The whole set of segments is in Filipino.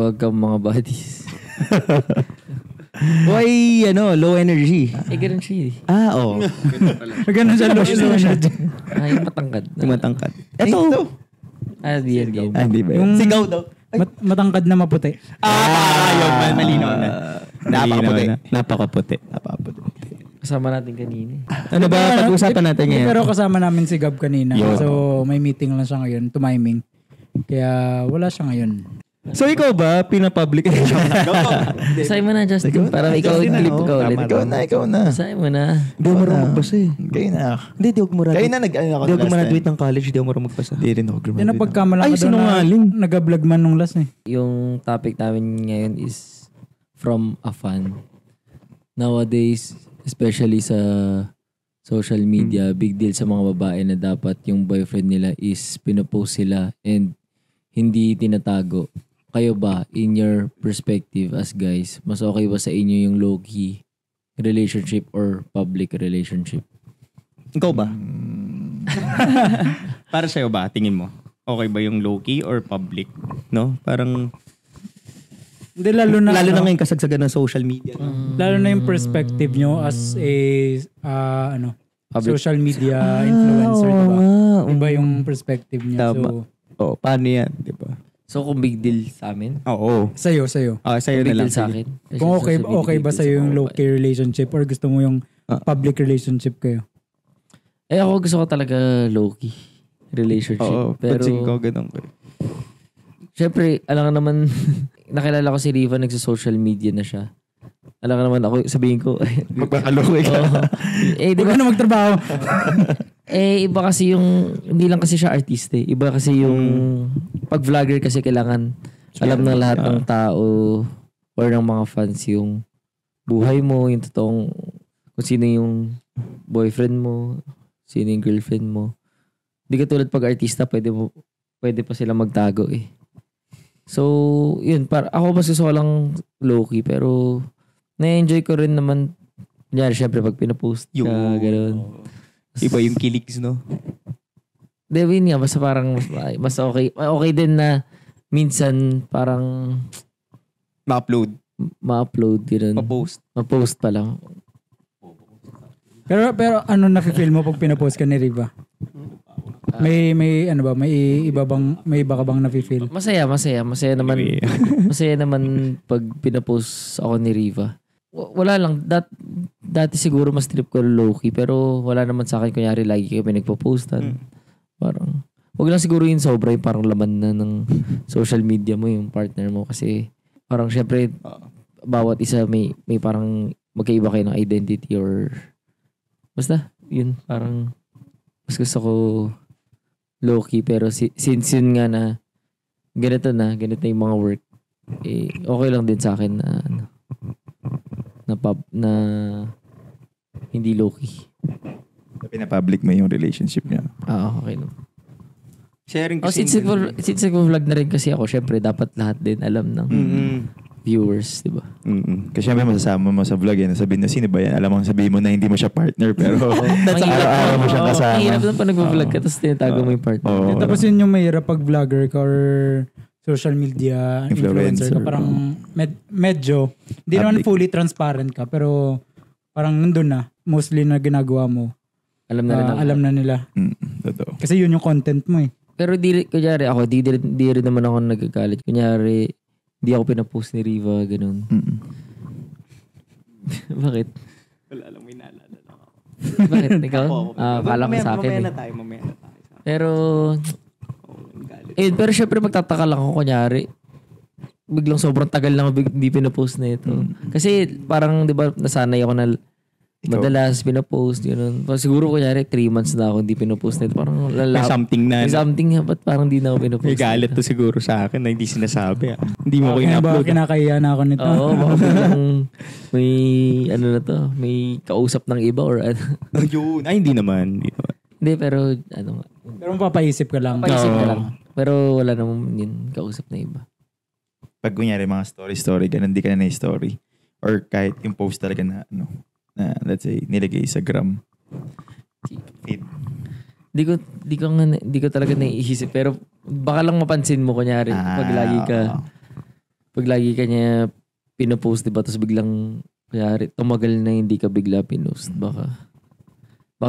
Wag kang mga buddies. Why, low energy? Ganun siya. Oo. Ganun siya, low energy. Yung matangkad. Yung matangkad. Ito. Di yan. Hindi ba Yung- Sigaw daw. Matangkad na maputi. Yun. Malinaw na. Napakaputi. Kasama natin kanina. Ano ba pag-usapan natin ngayon? Pero kasama namin si Gab kanina. Yun. So, may meeting lang siya ngayon, tumiming. Kaya wala siya ngayon. So ikaw ba, pinapublic? Basahin mo na, Justin. Para ikaw clip ka ulit. Ikaw na. Basahin mo na. Hindi ako marunong magbasa eh. Kayo na. Hindi, di ako graduate. Kayo na nag-ano ako. Hindi ako graduate ng college, di ako marunong magbasa. Hindi rin ako graduate. Yan ang pagkamalang Ay, ka doon na sinungaling. nag-vlog man nung last eh. Yung topic namin ngayon is from a fan. Nowadays, especially sa social media, big deal sa mga babae na dapat yung boyfriend nila is pinopost sila and hindi tinatago. Kayo ba, in your perspective as guys, mas okay ba sa inyo yung low-key relationship or public relationship? Ikaw ba? Para sa'yo ba, tingin mo? Okay ba yung low-key or public? No? Parang, Hindi, lalo na ngayon kasagsagan ng social media. No? lalo na yung perspective nyo as a Public. social media influencer, diba? Iba yung perspective niya. Tama. So, Paano yan? Diba? So kung big deal sa amin, Oo. sa'yo. Sa'yo kung na big lang. deal sa akin. Kung okay ba sa'yo yung low-key relationship or gusto mo yung public relationship kayo? Ako gusto ko talaga low-key relationship. Oo. Pero, Pansing ko, ganun ko. syempre, alam ka naman, nakilala ko si Riva, nagsa-social media na siya. Alam ka naman, ako, sabihin ko, Magpakaloy ka. di Huwag ba? ka na magtrabaho. Iba kasi yung, hindi lang kasi siya artiste eh. Iba kasi yung, pag-vlogger kasi kailangan, alam ng lahat ng tao or ng mga fans yung buhay mo, yung totoong, kung sino yung boyfriend mo, sino yung girlfriend mo. Hindi ka tulad pag artista, pwede pa sila magtago eh. So, yun, ako mas gusto ko lang low-key, pero na-enjoy ko rin naman, kunyari, syempre, pag pinapost ka, gano'n. Iba yung kiliks, no? Yun nga, basta parang mas okay. Okay din na minsan parang ma-upload yun. Ma-post pa lang. Pero ano nafe-feel mo pag pinapost ka ni Riva? May iba ka bang nafe-feel? Masaya naman. Masaya naman pag pinapost ako ni Riva. Wala lang. Dati siguro mas trip ko low-key, pero wala naman sa akin. Kunyari, lagi kami nagpo-postan. Parang, wag lang siguro yung sobra yung parang laman na ng social media mo, yung partner mo. Kasi, parang syempre, bawat isa may parang magkaiba kayo ng identity or basta, yun, parang mas gusto ko low-key. Pero since yun nga na ganito yung mga work, okay lang din sa akin na hindi low-key. Pinapublic mo yung relationship niya. Okay no. Sharing kasi. Since nag-vlog na rin kasi ako, syempre dapat lahat din alam ng viewers, di ba? Kasi syempre masasama mo sa vlog yan. Sabihin na, sino ba yan? Alam mo, sabihin mo na hindi mo siya partner, pero araw-araw mo siya kasama. Mahirap lang pa nag-vlog ka, tapos tinatago mo yung partner. Tapos yun yung mahirap pag vlogger ka or social media influencer ka. Parang medyo, hindi naman fully transparent ka, pero parang nandun na. Mostly na ginagawa mo. Alam na nila. Totoo. Kasi yun yung content mo eh. Pero kunyari ako, di rin naman ako nagkakalit. Kunyari, di ako pinapost ni Riva, ganun. Bakit? Wala lang, may naalala lang ako. Bakit? Ikaw? Kala ko sa akin. Mamaya na tayo. Pero, pero syempre magtataka lang ako, kunyari, biglang sobrang tagal lang hindi pinapost na ito. Kasi parang, di ba, nasanay ako na madalas pinapost, yun. Siguro kunyari 3 months na ako hindi pinapost na ito. Parang May something na. May something na, ba't parang hindi na ako pinapost? May galit to siguro sa akin na hindi sinasabi. Hindi mo ko in-upload. Kinakaya na ako nito. Oo, baka biglang may, may kausap ng iba or ano. Yun. Ay, hindi naman. Hindi, pero Pero mapapaisip ka lang. Pero wala namang yun, kausap na iba. Pag kunyari mga story, ganun, di ka na story. Or kahit yung post talaga na, let's say, nilagay sa gram. Feed. Di ko talaga naiisip, pero baka lang mapansin mo kunyari pag lagi ka pag lagi ka niya pinopost, diba? Tapos biglang, kayari, tumagal na hindi ka bigla pinost. Baka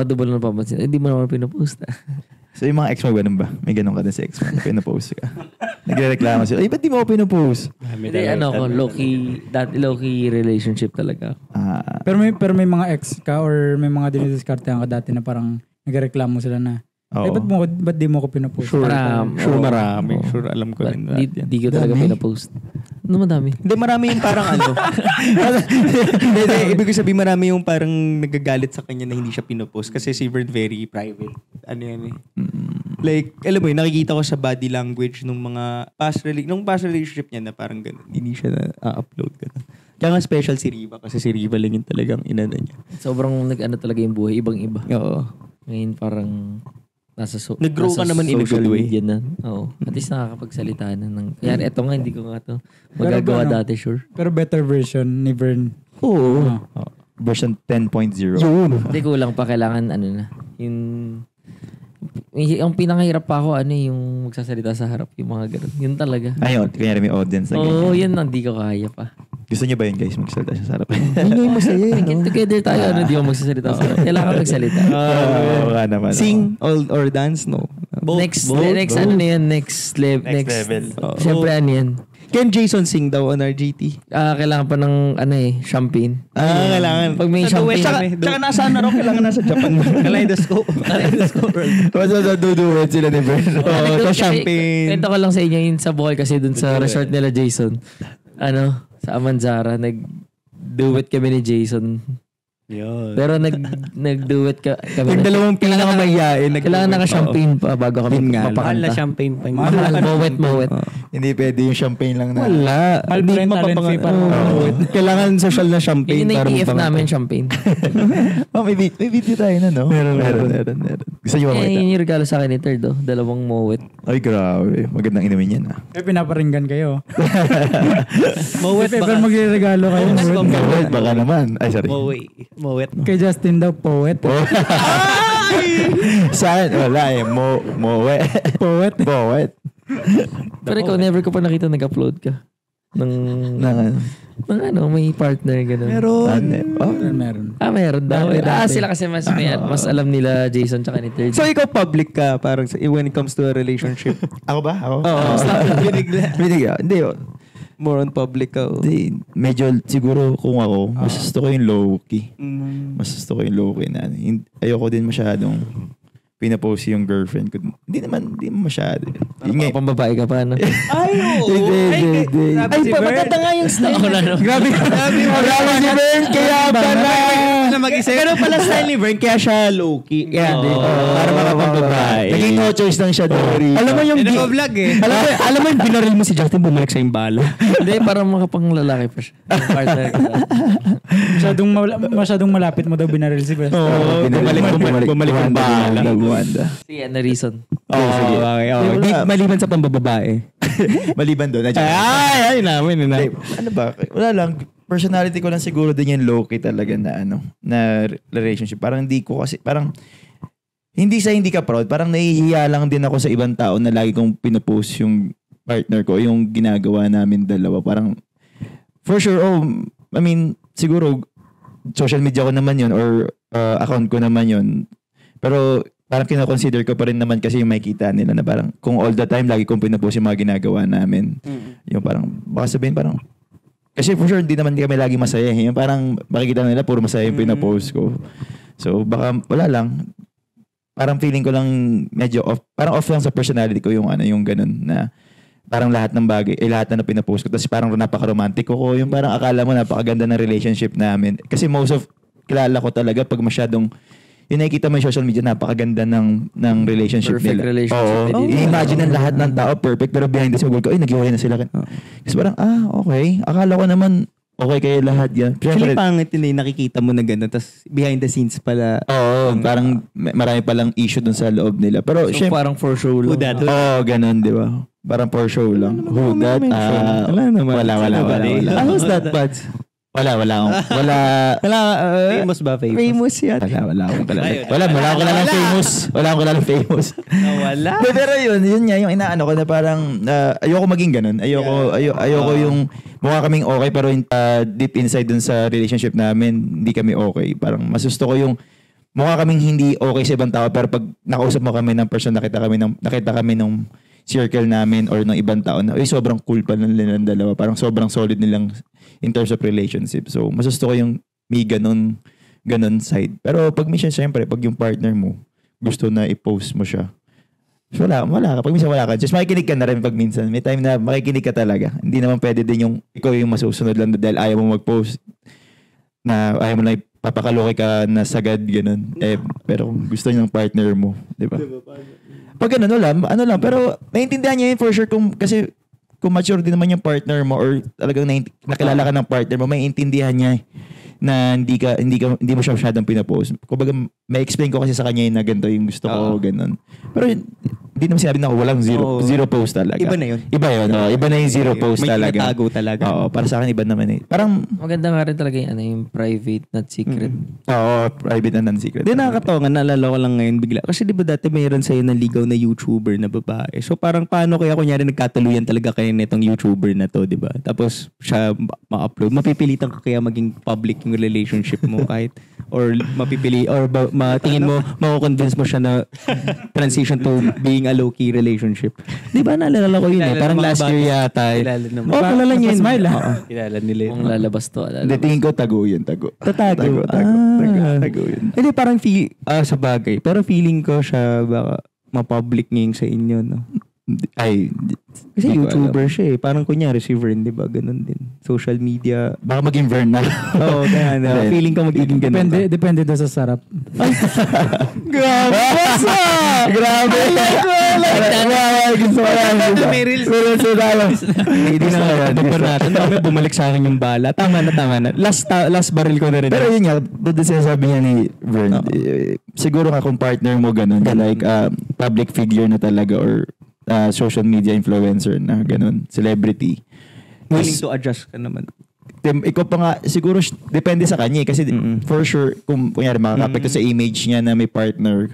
doon na napapansin. Hindi mo naman pinopost. So yung mga ex mo, ganun ba? May ganun ka din sa ex mo. Pinopost ka. Nagre-reklamo sila. Ay, ba't di mo ako pinopost? Hindi, low-key relationship talaga. Pero may mga ex ka or may mga dinidiskartehan ka dati na parang nagreklamo sila na ba't di mo ako pinopost? Sure, marami. Sure, alam ko rin. Di ko talaga pinopost. Ano madami? Hindi, marami yung parang Hindi, ibig sabihin marami yung parang nagagalit sa kanya na hindi siya pinopost kasi si Vern very private. Ano yan eh. Like, alam mo yun, nakikita ko sa body language nung mga past relationship niya na parang ganun. Hindi siya na-upload ganun. Kaya nga special si Riva kasi si Riva lang yung talagang inano niya. Sobrang nag-ano talaga yung buhay. Ibang-iba. Oo. Ngayon parang nag-grow ka naman in a good way. Na. Oo. At least nakakapagsalita na. Kaya eto nga, hindi ko nga ito magagawa dati, sure. Pero better version ni Vern. Oo. Version 10.0. Hindi kulang pa. Kailangan yung pinakahirap pa ako, yung magsasalita sa harap. Yung mga ganun. Yun talaga. Ayun, kanya may audience na Oo, yun hindi ko kaya pa. Gusto niyo ba yun guys? Magsalita siya sa harap. Hindi mo masaya. Get together tayo, di mo magsasalita sa harap. Kailangan magsalita. Oo, naman. Sing or dance, no? Next level. Siyempre, yan. Can Jason sing daw on RGT? Kailangan pa ng champagne. Kailangan. Pag may champagne. Tsaka nasaan na raw? Kailangan nasa Japan. Kaleidoscope. Mas duduwet sila ni Vern. So champagne. Kwento ko lang sa inyo yun sa Bohol kasi dun sa resort nila Jason. Sa Amanzara, nag-duet kami ni Jason. Yun. Pero nag-duet kami. Yung dalawang pinakamayain. Kailangan naka-champagne pa bago kami mapakanta. Mahal na champagne pa. Mowet. Hindi pwede yung champagne lang na. Wala. Hindi mapapangat. Kailangan social na champagne. Yun yung TF namin, champagne. May video tayo na, no? Meron. Gusto niyo makita? Yun yung regalo sa akin ni Third, dalawang Mowet. Ay, grabe. Magandang inumin yan, Pinaparinggan kayo. Mowet Pero magre-regalo kayo. Mowet, baka naman. Ay, sorry. Mowet. Kay Justin daw, poet. Saan? Wala eh. Poet. Pero ikaw, never ko pa nakita nag-upload ka. May partner, gano'n. Meron. Meron daw. Sila kasi mas alam nila Jason tsaka ni Third. So ikaw public ka parang when it comes to a relationship. Ako ba? Ako? Binig. Hindi. More on public ka. Hindi. Medyo siguro kung ako, mas gusto ko yung low-key. Mas gusto ko yung low-key na. Ayoko din masyadong pinapost yung girlfriend ko. Hindi masyado. Pambabae ka pa, no? Ay, oo. Ay, maganda nga yung style. Grabe si Vern. Kaya pala. Pero pala style ni Vern, kaya siya low-key. Para mga pambabae. Naging no choice lang siya doon. Alam mo yung vlog eh. Alam mo yung binaril mo si Justin, bumalik sa yung bala. Hindi, parang makapanglalaki pa siya. Partner ka. Masyadong malapit mo daw binaril si Vern. Bumalik yung bala. Si reason. Okay. Maliban sa pambababae. Maliban doon. Ay, namin. Ano ba? Wala lang. Personality ko lang siguro din yung low-key talaga na relationship. Parang hindi ka proud. Parang nahihiya lang din ako sa ibang tao na lagi kong pinopost yung partner ko, yung ginagawa namin dalawa. Parang, for sure, siguro, social media ko naman yun or account ko naman yun. Pero, parang kinoconsider ko pa rin naman kasi yung makikita nila na parang kung all the time lagi kong pinapost yung mga ginagawa namin. Yung parang, baka sabihin parang, kasi for sure, hindi naman kami lagi masaya. Yung parang makikita nila, puro masaya yung pinapost ko. So, baka wala lang. Parang feeling ko lang medyo off. Parang off lang sa personality ko yung ganun na parang lahat ng bagay, lahat na pinapost ko. Tapos parang napaka-romantic ko. Yung parang akala mo napakaganda ng relationship namin. Kasi most of, kilala ko talaga pag masyadong yung nakikita mo yung social media, napakaganda ng relationship perfect nila. Relationship. I-imagine ng lahat ng tao perfect, pero behind the scenes, nag-iwalay na sila. Kasi parang, okay. Akala ko naman, okay kayo lahat yan. Actually, pangit yun nakikita mo na gano'n. Tapos, behind the scenes pala. Parang marami palang issue dun sa loob nila. Pero, so, parang for show lang. Ganun, di ba? Parang for show lang. Who that? Wala naman. Wala. How's that, Buds? Wala. Famous ba? Famous yan. Wala akong kilala. Wala akong kilalang famous. Wala akong kilalang famous. Wala. Pero yun nga, yung inaano ko na parang, ayoko maging ganun. Ayoko yung mukha kaming okay pero deep inside dun sa relationship namin, hindi kami okay. Parang mas gusto ko yung mukha kaming hindi okay sa ibang tao pero pag nakausap mo kami ng person, nakita kami ng circle namin or ng ibang tao na sobrang cool pa nilang dalawa. Parang sobrang solid nilang in terms of relationship. So, mas gusto ko yung may ganun side. Pero pag minsan, syempre, pag yung partner mo gusto na i-post mo siya, wala ka. Pag minsan wala ka, just makikinig ka na rin pag minsan. May time na makikinig ka talaga. Hindi naman pwede din yung ikaw yung masusunod lang dahil ayaw mo mag-post na ayaw mo lang papakaloke ka na sagad, ganun. Pero kung gusto niyo ng partner mo, di ba? Pag ano lang, pero naiintindihan niya yun for sure kasi kung mature din naman yung partner mo or talagang nakilala ka ng partner mo, may intindihan niya na hindi mo siya masyadong pinapost. Kumbaga, may explain ko kasi sa kanya na ganito yung gusto ko, ganun. Pero hindi naman sinabi na walang zero post talaga. Iba na yun. Iba na yung zero post talaga. May tinatago talaga. Oo, para sa akin iba naman eh. Parang maganda nga rin talaga yung private, not secret. Oo, private and non-secret. Di nakakatawa nga, naalala ko lang ngayon bigla. Kasi di ba dati mayroon sa'yo na ligaw na YouTuber na babae. So parang paano kaya kunyari nagkatuluyan talaga kayo nitong YouTuber na to, di ba? Tapos siya ma-upload. Mapipilitan ka kaya maging public yung relationship mo kahit or mapipili or tingin mo mako-convince mo siya na transition to being a low-key relationship. Di ba naalala ko yun eh? Parang last year yata. Kilala naman. Kilala niya yun. Smile Kilala nila yun. Kung lalabas to. Hindi, tingin ko tago yun. Tago yun. Hindi, parang sa bagay. Pero feeling ko siya baka ma-public ngayon sa inyo, no? Kasi YouTuber siya eh. Parang kunyari si Vern, di ba? Ganun din. Social media. Baka maging Vern na. Oo, kaya na. Feeling ko magiging ganun. Depende doon sa sarap. Grabe! Grabe! May reels. Hindi na nga. Doktor natin. Kami bumalik sa akin yung bala. Tama na. Last barrel ko na rin. Pero yun nga, doon sinasabi niya ni Vern, siguro nga kung partner mo ganun, like public figure na talaga or social media influencer na ganun, celebrity. Willing to adjust ka naman. Ikaw pa nga, siguro depende sa kanya kasi for sure, kung kunyari makakapekto sa image niya na may partner,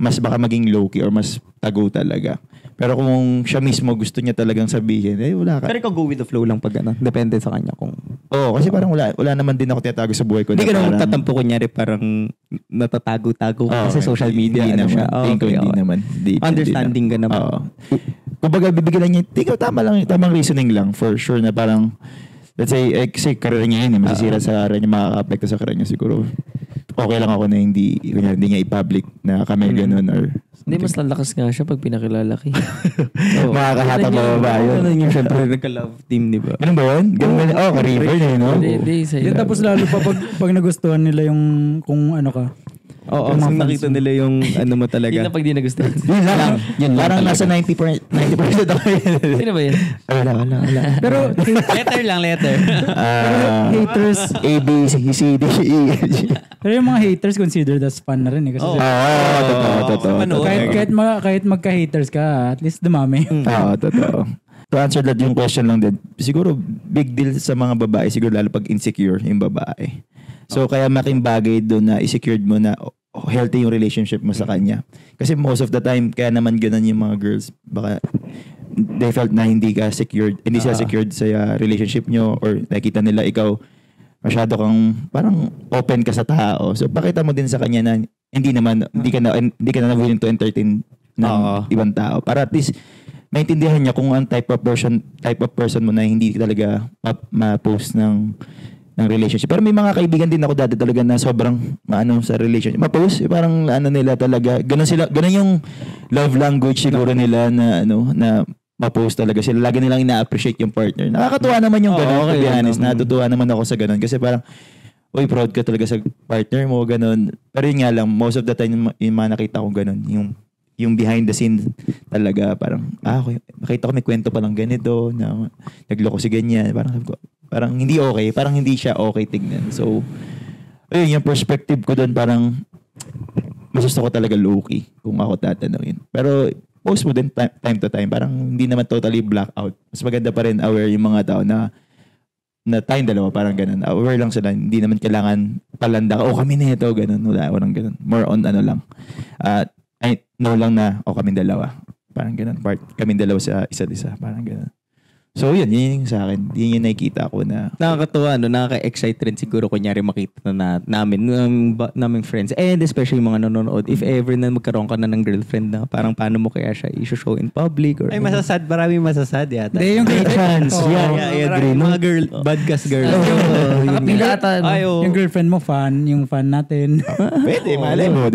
mas baka maging low-key or mas tago talaga. Pero kung siya mismo gusto niya talagang sabihin, wala ka. Pero ikaw go with the flow lang pag ano. Depende sa kanya kung... Oo, kasi parang wala naman din ako tinatago sa buhay ko. Hindi ka naman tatampo kunyari parang natatago-tago kasi social media. Hindi naman. Hindi naman. Understanding ka naman. Kumbaga, bibigyan lang niya, ikaw tamang reasoning lang for sure na parang, let's say, kasi career niya yun, masisira sa career niya, makaka-apekto sa career niya siguro. Okay lang ako na hindi niya i-public na kami ganun or... Hindi, mas lalakas nga siya pag pinakilala ka. Makakahata ba yun? Ganun yung syempre nagka-love team, di ba? Ganun ba yun? Ka-river na yun, no? Hindi, sa'yo. Tapos lalo pa pag nagustuhan nila yung kung ano ka. Oo, kung nakita nila yung ano mo talaga. Yun na pag di nagustuhan. Yun lang. Parang nasa 90% ako yun. Sino ba yun? Wala. Pero Letter. haters, A, B, C, D, E. pero yung mga haters considered as fun na rin eh. Kasi Totoo. kahit magka-haters ka, at least dumami. Oo, totoo. To answer that yung question lang din, siguro big deal sa mga babae, siguro lalo pag insecure yung babae. So kaya making bagay doon na i-secured mo na healthy yung relationship mo sa kanya. Kasi most of the time, kaya naman ganun yung mga girls, baka they felt na hindi sila secured sa relationship nyo or nakita nila ikaw masyado kang parang open ka sa tao. So pakita mo din sa kanya na hindi ka na willing to entertain ng ibang tao. Para at least maintindihan niya kung ang type of person mo na hindi talaga ma-post ng relationship. Pero may mga kaibigan din ako dati talaga na sobrang sa relationship. Ma-post, parang nila talaga. Ganun yung love language siguro nila na na ma-post talaga sila. Lagi nilang ina-appreciate yung partner. Nakakatuwa naman yung ganun. To be honest, natutuwa naman ako sa ganun. Kasi parang, proud ka talaga sa partner mo, ganun. Pero yun nga lang, most of the time, yung mga nakita ko ganun, yung behind the scene talaga, parang, nakita ko may kwento palang ganito, na nagloko si ganyan. Parang hindi okay. Parang hindi siya okay tignan. So, ayun, yung perspective ko doon parang mas gusto ko talaga low-key kung ako tatanungin. Pero post mo din time to time. Parang hindi naman totally blackout. Mas maganda pa rin aware yung mga tao na na tayong dalawa, parang ganun. Aware lang sila, hindi naman kailangan palanda ka, kami nito, ganun. Walang ganun. More on ano lang. No lang na, kami dalawa. Parang ganun. Kami dalawa sa isa't isa. Parang ganun. So yun yung sa akin. Yun yung nakikita ko na. Nakakatuwa, nakaka-excite rin siguro kunyari makita na naming friends. And especially yung mga nanonood. If ever na magkaroon ka na ng girlfriend na parang paano mo kaya siya i-show in public or... Ay, masasad. Maraming masasad yata. Hindi, yung girlfriend. Mga girl, badcast girl. Nakapila ata. Yung girlfriend mo fan, yung fan natin. Pwede, malay mo.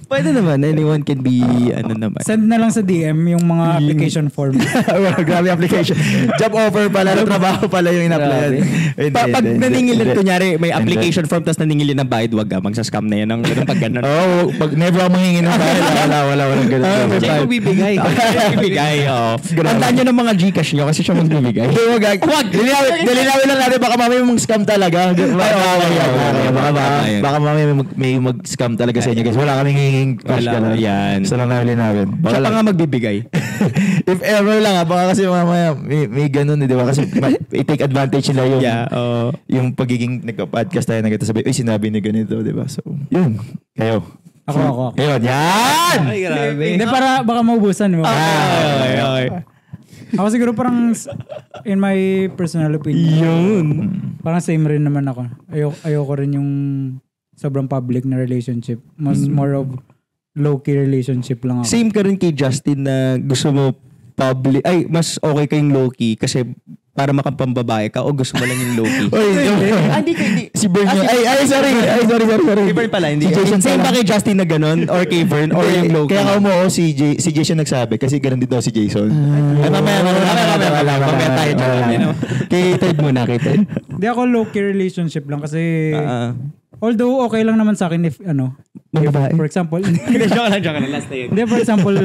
Pwede naman. Anyone can be, Send na lang sa DM yung mga application form. Grabe application. Job offer pala, trabaho pala yung in-applyan. Pag naningilin, kunyari, may application form tapos naningilin ng bayad, wag magsascam na yan ng pag gano'n. Pag never ako mangingin ng bayad, wala ganun. Check mo bibigay. Tandaan nyo ng mga Gcash nyo kasi siya magbibigay. Wag! Dalinawin lang natin, baka mamaya mag-scam talaga. Baka mamaya may mag-scam talaga sa inyo guys. Wala kaming hinging cash ka na. Yan. Gusto lang namin. Siya pa nga magbibigay. If ever lang, baka kasi mamaya may ganun, di ba? Kasi i-take advantage nila yung pagiging nagpa-podcast tayo na sabi, sinabi ni ganito, di ba? So, yun. Kayo. Ako. Ayun, yan! Ay, grabe. Hindi, para baka maubusan mo. Okay. Ako siguro parang, in my personal opinion, parang same rin naman ako. Ayoko rin yung sobrang public na relationship. More of low-key relationship lang ako. Same ka rin kay Justin na gusto mo public, mas okay kayong low-key kasi para makapambabae ka o gusto mo lang yung low-key? Hindi. Si Bern yun. Sorry. Si Bern pala, hindi. Si Jason Same ba kay Justin na ganun? Or kay Bern? Or yung low-key? Kaya ako mo, si Jason nagsabi kasi ganun din daw si Jason. Mamaya tayo dyan. Kay Ted muna, kay Ted. Hindi ako low-key relationship lang kasi although okay lang naman sa akin if for example Joke lang, last na yun. hindi, for example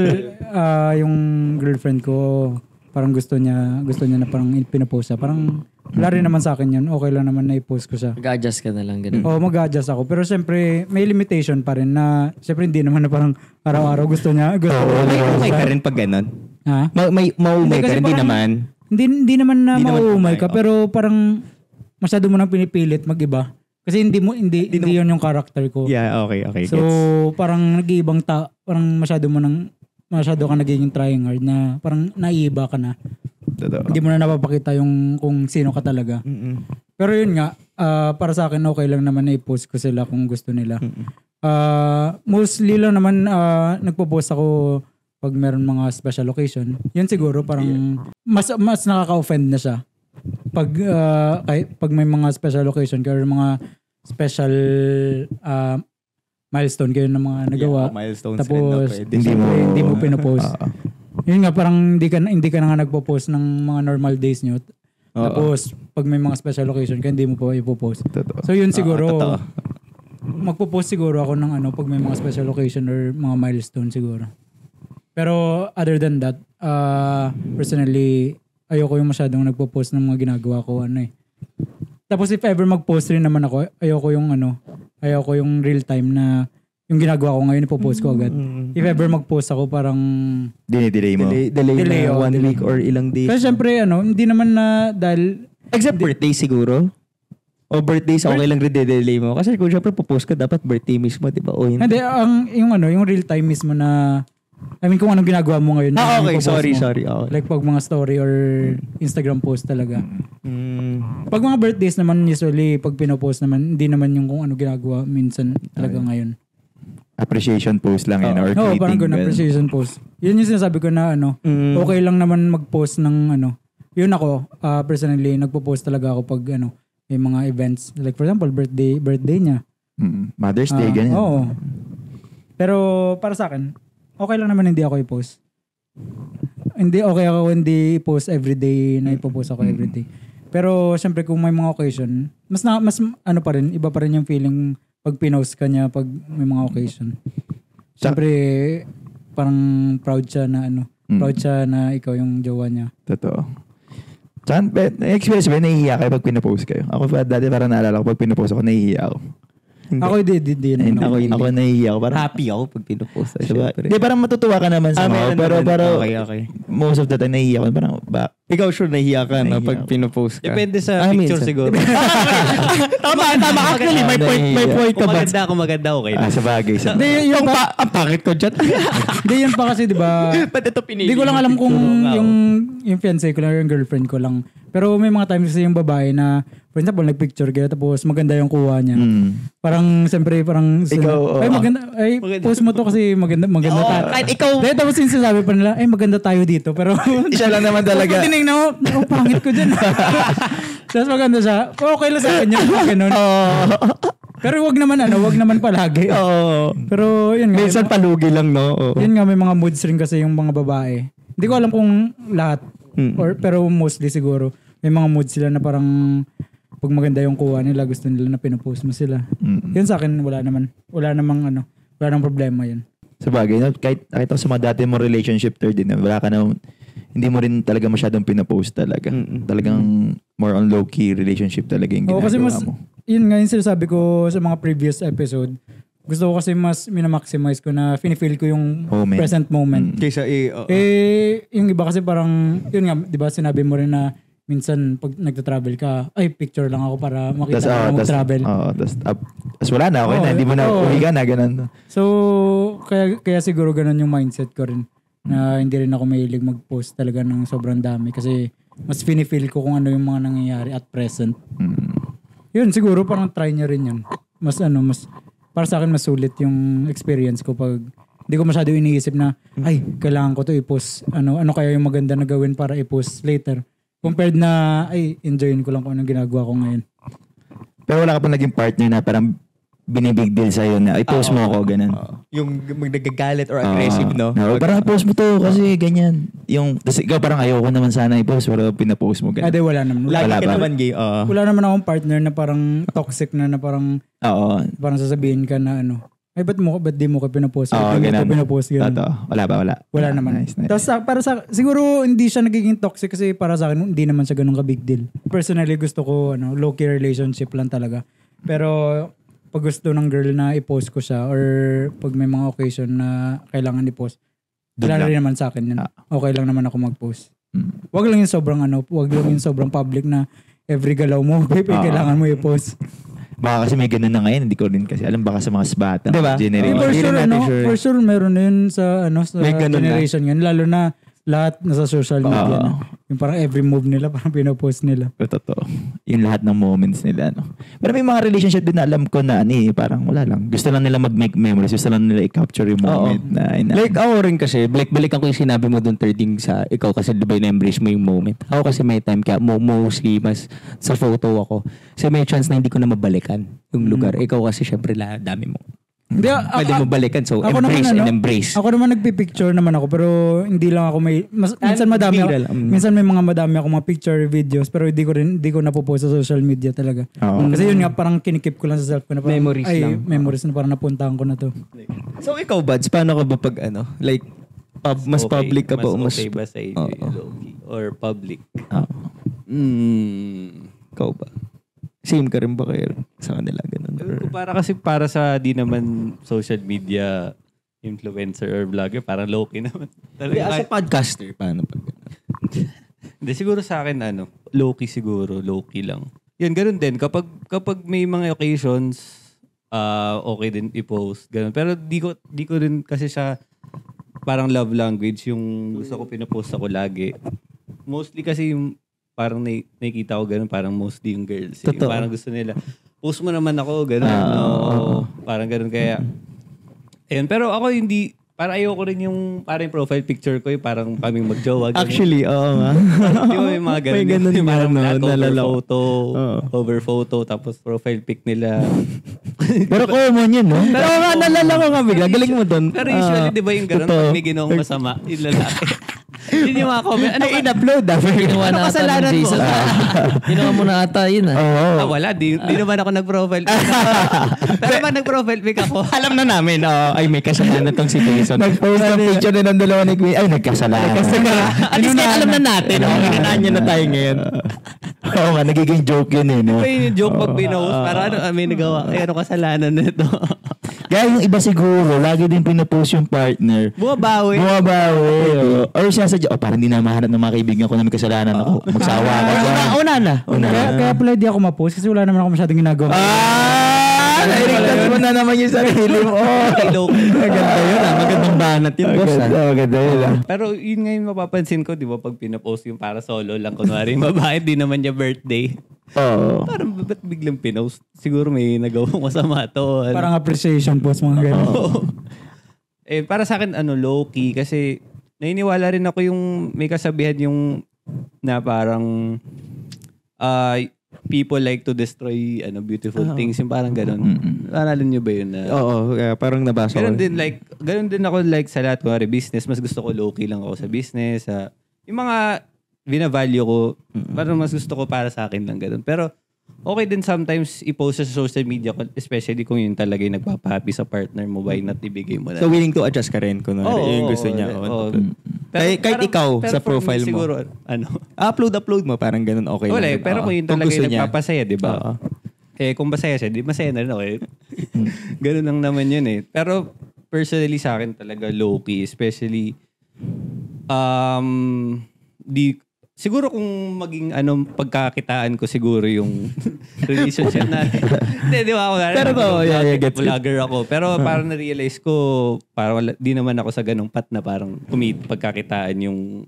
yung girlfriend ko parang gusto niya na parang pinapost siya. Parang wala rin naman sa akin yun. Okay lang naman na i-post ko siya. Mag-adjust ka na lang, ganun. Oo, mag-adjust ako. Pero siyempre, may limitation pa rin na siyempre hindi naman na parang araw-araw gusto niya. May ka rin pag ganun? Ha? Maumay ka rin, di naman. Hindi naman na Hindi naman mauumay umay, ka, pero parang masyado mo nang pinipilit mag-iba. Kasi hindi yun yung character ko. Yeah, okay. So, parang nag-iibang parang masyado ka nagiging trying hard na parang naiiba ka na. Hindi mo na napapakita yung kung sino ka talaga. Pero yun nga, para sa akin okay lang naman na i-post ko sila kung gusto nila. Mostly lang naman nagpo-post ako pag meron mga special occasion. Yun siguro parang mas nakaka-offend na siya. Pag may mga special occasion or mga special milestone kayo ng mga nagawa. Milestones tapos rin na hindi mo pinopost. Yun nga, parang hindi ka na nga nagpo-post ng mga normal days nyo. Tapos pag may mga special occasion ka, hindi mo pa ipopost. So yun siguro, magpo-post siguro ako ng pag may mga special occasion or mga milestone siguro. Pero other than that, personally, ayoko yung masyadong nagpo-post ng mga ginagawa ko Tapos if ever mag-post rin naman ako, ayoko yung real time na yung ginagawa ko ngayon ipo-post ko agad. If ever mag-post ako parang dine-delay mo. Delay na 1 week or ilang days. Kasi syempre hindi naman na dahil except birthday siguro. O birthdays okay lang rin delay mo. Kasi kung syempre po-post ka dapat birthday mismo, di ba? O hindi, yung real time mismo na kung anong ginagawa mo ngayon. Okay. Sorry. Okay. Like pag mga story or Instagram post talaga. Pag mga birthdays naman, usually, pag pinopost naman, hindi naman yung kung ano ginagawa minsan talaga ngayon. Appreciation post lang yun or greeting. Parang ganun, appreciation post. Yun yung sinasabi ko na okay lang naman mag-post ng Yun ako, personally, nagpo-post talaga ako pag may mga events. Like for example, birthday niya. Mother's Day, ganyan. Oo. Pero para sa akin, okay lang naman hindi ako i-post. Hindi okay ako hindi i-post everyday na ipopost ako everyday. Pero syempre kung may mga occasion, mas pa rin, iba pa rin yung feeling pag pinost ka niya pag may mga occasion. Syempre parang proud siya na ikaw yung jowa niya. Totoo. Saan, experience ba, nahihiya kayo pag pinapost kayo? Ako pa dati parang naalala ko pag pinapost ako, nahihiya ako. Ako hindi. Ako nahihiya ako. Parang, happy ako pag pinopost. Diba? Di, parang matutuwa ka naman sa mga. Pero okay. most of the time nahihiya ako. Parang, Ikaw sure nahiya ka na pag pinopost ka? Depende sa picture minsan. siguro. Tama. Actually, may point ka Kung ba? maganda, okay lang. Sa bagay. Hindi, yun pa. Ang pangit ko dyan. Hindi, yun pa kasi, di ba? Ba't ito pinili? Hindi ko lang alam kung yung fiancé ko lang, yung girlfriend ko lang. Pero may mga times kasi yung babae na, for example, nagpicture kayo tapos maganda yung kuha niya. Parang, siyempre, parang, Ikaw, ay, maganda, ay, post mo to kasi maganda tayo. Kahit ikaw. Dahil tapos yung sinasabi pa nila, ay, maganda tayo dito. Pero, Siya lang naman talaga. Tapos tinignan mo, ang pangit ko dyan. Tapos maganda siya. Okay lang sa akin yun. Ganun. Pero wag naman palagi. Pero yun nga. Minsan palugi lang, no? Yun nga, may mga moods rin kasi yung mga babae. Hindi ko alam kung lahat. Pero mostly siguro. May mga moods sila na parang pag maganda yung kuha nila, gusto nila na pinopost mo sila. Yun sa akin, wala namang problema yun. Sa bagay, no? Kahit nakita ko sa mga dati mo relationship third din, wala ka na, hindi mo rin talaga masyadong pinopost talaga. Talagang more on low-key relationship talaga yung ginagawa kasi mo. Yun nga yung sinasabi ko sa mga previous episode. Gusto ko kasi mas minamaximize ko na feel ko yung present moment. Kaysa yung iba kasi parang, yun nga, di ba sinabi mo rin na minsan pag nagta-travel ka, ay picture lang ako para makita ko mag-travel. Tapos wala na, okay na, hindi mo na uwi ka na, ganun. So, kaya siguro ganun yung mindset ko rin. Na hindi rin ako mahilig mag-post talaga ng sobrang dami. Kasi mas feel ko kung ano yung mga nangyayari at present. Yun, siguro parang try nyo rin yun. Mas para sa akin mas sulit yung experience ko pag hindi ko masyado iniisip na, ay, kailangan ko to i-post. Ano kaya yung maganda na gawin para i-post later. Compared na, ay, enjoyin ko lang kung anong ginagawa ko ngayon. Pero wala ka pa naging partner na parang binibig deal sa'yo na i-post mo ako, ganun. Yung nagagalit or aggressive, no? Parang post mo to kasi ganyan. Kasi ikaw parang ayoko naman sana i-post pero pinapost mo ganun. Ade, wala naman. Lagi ka naman gay. Wala naman akong partner na parang toxic na parang parang sasabihin ka na ay, ba't di mo ka pinapost? Ganun. Pinapost ganun. Wala ba? Wala naman. Nice. Tapos para sa siguro hindi siya nagiging toxic kasi para sa akin hindi naman siya ganun ka big deal. Personally gusto ko low-key relationship lang talaga. Pero pag gusto ng girl na i-post ko siya or pag may mga occasion na kailangan i-post, wala rin naman sa akin yun. Okay lang naman ako mag-post. Wag lang yung sobrang public na every galaw mo, kailangan mo i-post. Baka kasi may ganun na ngayon, hindi ko rin kasi alam, baka sa mga bata, diba? Generation. For sure meron na yun sa generation yun, lalo na lahat nasa social media na. Yung parang every move nila, parang pinopost nila. Totoo. Yung lahat ng moments nila, no? Pero may mga relationship din na alam ko na, parang wala lang. Gusto lang nila mag-make memories. Gusto lang nila i-capture yung moment na. Like ako rin kasi, balikan ko yung sinabi mo doon third sa ikaw kasi diba na-embrace mo yung moment. Ako kasi may time kaya mostly mas sa photo ako. Kasi may chance na hindi ko na mabalikan yung lugar. Ikaw kasi syempre dami mo. Pwede mo balikan. So, embrace and embrace. Ako naman nagpipicture naman ako pero hindi lang ako minsan madami ako. Minsan may mga madami ako mga picture videos pero hindi ko napopost sa social media talaga. Kasi yun nga parang kinikip ko lang sa self ko na parang, memories na parang napuntahan ko na to. So ikaw, Buds, paano ka ba pag like mas public ka ba? Mas okay ba sa inyo low-key or public? Ikaw ba? Same ka rin ba kayo sa kanila? Ganun? Para sa di naman social media influencer or vlogger, parang low-key naman. As a podcaster, paano pag Hindi, siguro sa akin, low-key siguro, low-key lang. Yan, ganun din. Kapag may mga occasions, okay din i-post. Ganun. Pero di ko rin kasi siya parang love language yung gusto ko pinapost ako lagi. Mostly kasi yung parang nakikita ko ganun, parang mostly yung girls. Yung parang gusto nila, post mo naman ako, ganun. Parang ganun kaya. Ayun, pero ako hindi, parang ayoko rin yung parang profile picture ko, yung parang kaming magjowa. Actually, oo nga. Di ba may mga ganun? May ganun yung parang over photo, tapos profile pic nila. Pero common yun, no? Pero nga, nalala ko nga bigla. Galing mo doon. Pero usually, di ba yung ganun, pag may ginawang masama, yung lalaki. Yun yung mga comment. Ano in-upload? Ginawa na ata ng Jason. Ginawa mo na ata yun. Wala. Di naman ako nag-profile pic. Pero pag nag-profile pic ako. Alam na namin, ay may kasalanan tong si Jason. Nag-post ng picture na ng dalawa ni Queen. Ay, nagkasalanan. At least alam na natin. Hinanaan niya na tayo ngayon. Oo nga, nagiging joke yun eh. No? Diba yung joke pag pinost? Para may nagawa. Ay, ano kasalanan nito? Kaya yung iba siguro, lagi din pinapost yung partner. Bumabawi. Or sinasadya, parang hindi na mahanap ng mga kaibigan ko na may kasalanan ako. Magsawa ka. Una na. Kaya pala di ako ma-post kasi wala naman ako masyadong ginagawa. Nailigtas mo na naman yung sarili mo. Maganda yun. Magandang banat yun, boss. Maganda yun. Pero yun nga yung mapapansin ko, di ba, pag pinapost yung para solo lang, kunwari, babae, di naman niya birthday. Oo. Parang ba't biglang pinost? Siguro may nagawang masama to. Parang appreciation post, mga ganun. Para sa akin, low-key, kasi naniniwala rin ako yung may kasabihan yung na parang people like to destroy beautiful things, yung parang ganun. Aralin niyo ba yun? Oo, parang nabasa ko. Ganun din ako sa lahat. Kunwari, business, mas gusto ko low-key lang ako sa business. Yung mga binavalue ko, parang mas gusto ko para sa akin lang ganun. Pero okay din sometimes i-post sa social media, especially kung yun talaga yung nagpapahappy sa partner mo, why not ibigay mo na. So willing to adjust ka rin kung yung gusto niya. Kahit ikaw sa profile mo. Siguro, upload mo, parang ganun okay wala, lang. pero kung yun talaga yung nagpapasaya, di ba? Kung masaya siya, di masaya na rin ako. Ganun lang naman yun eh. Pero personally sa akin talaga low-key, especially siguro kung maging pagkakitaan ko siguro yung relationship na. Hindi, di ba ako? Pero vlogger ako. Pero parang na-realize ko, parang di naman ako sa ganung pat na parang pagkakitaan yung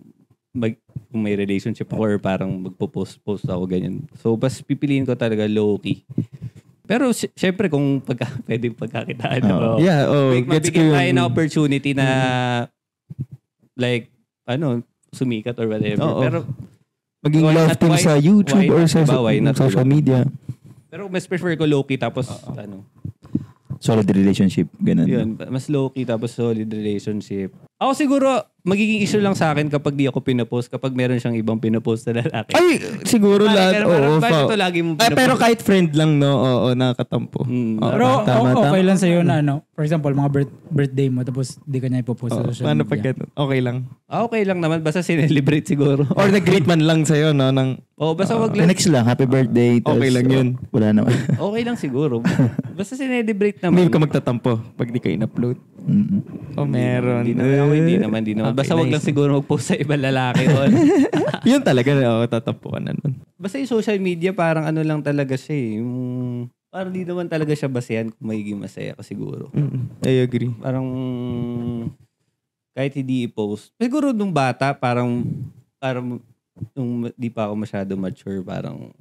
kung may relationship ako or parang magpo-post ako ganyan. So, bas pipiliin ko talaga low-key. Pero syempre kung pwedeng pagkakitaan ako. Mabigyan tayo na opportunity na like, sumikat or whatever. Pero maging love team sa YouTube or sa social media. Pero mas prefer ko low-key tapos solid relationship. Ganun. Yun, mas low-key tapos solid relationship. Ako siguro, magiging issue lang sa akin kapag di ako pinapost, kapag meron siyang ibang pinapost na lalaki. Ay, siguro lahat. Bakit ito lagi mo pinapost? Pero kahit friend lang, no? Oo, nakakatampo. Pero okay lang sa'yo na, for example, mga birthday mo, tapos di ka niya ipopost sa social Paano media. pag okay lang? Okay lang naman, basta sinelebrate siguro. Or nag-greet man lang sa'yo, no? Basta wag lang. Next lang, happy birthday. Okay lang yun. Wala naman. Okay lang siguro. Basta sinelebrate naman. Hindi ka magtatampo pag di ka in-upload. Meron. Hindi naman. Basta wag lang siguro mag-post sa ibang lalaki. Yun talaga, tatampuan na nun. Basta yung social media, parang lang talaga siya eh. Parang di naman talaga siya basehan kung magiging masaya ka siguro. I agree. Parang kahit hindi i-post. Siguro nung bata, parang nung di pa ako masyado mature, parang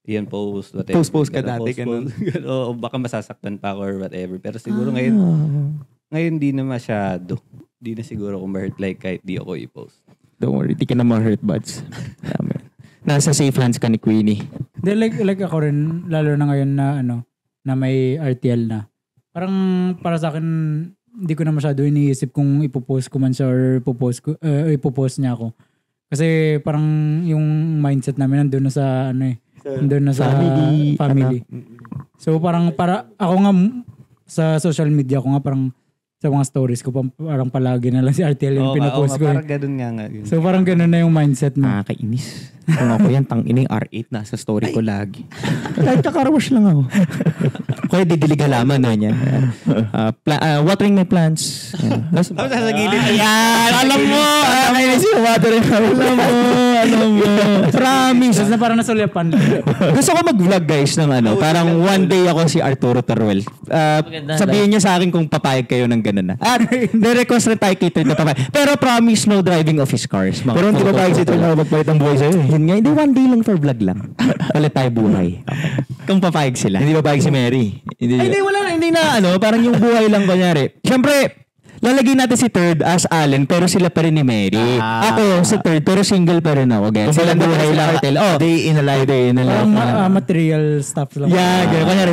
yan post, whatever. Post ka dati, ganun. O baka masasaktan pa ako or whatever. Pero siguro ngayon di na masyado. Di na siguro ako ma-hurt like kahit di ako i-post. Don't worry, di ka na ma-hurt, buds. Nasa safe hands ka ni Queenie. Like ako rin, lalo na ngayon na may RTL na. Parang para sa akin, hindi ko na masyado iniisip kung ipopost ko man siya or ipopost niya ako. Kasi parang yung mindset namin nandun na sa nandun na sa family. So parang ako nga sa social media ko nga parang sa mga stories ko parang palagi na lang si RTL yung pinapost ko. Parang ganun nga. So parang ganun na yung mindset mo. Nakakainis. Kung ako yan, tangining R8 na sa story ko lagi. Kahit kakarawash lang ako. Kaya didilig halaman na niya. Watering my plants. Tapos sa gilid. Ayan! Alam mo! Nakainis yung watering my plants. Alam mo. Promise. Tapos na parang nasulyapan. Gusto ko mag-vlog guys ng parang one day ako si Arturo Teruel. Sabihin niyo sa akin kung papayag kayo ng ganun na. At na-request rin tayo catered na papayag. Pero promise no driving of his cars. Pero hindi papayag si Teruel na magpalit ang buhay sa'yo. Yun nga, hindi one day lang for vlog lang. Palit tayo buhay. Kung papayag sila. Hindi papayag si Mary. Hindi na parang yung buhay lang kunyari. Siyempre, lalagay natin si third as Allen pero sila pa rin ni Mary. Ako sa third pero single pa rin ako. Guys. Sila buhay lang. Day in a life. Parang material stuff lang. Yeah, gano'n. Kunyari,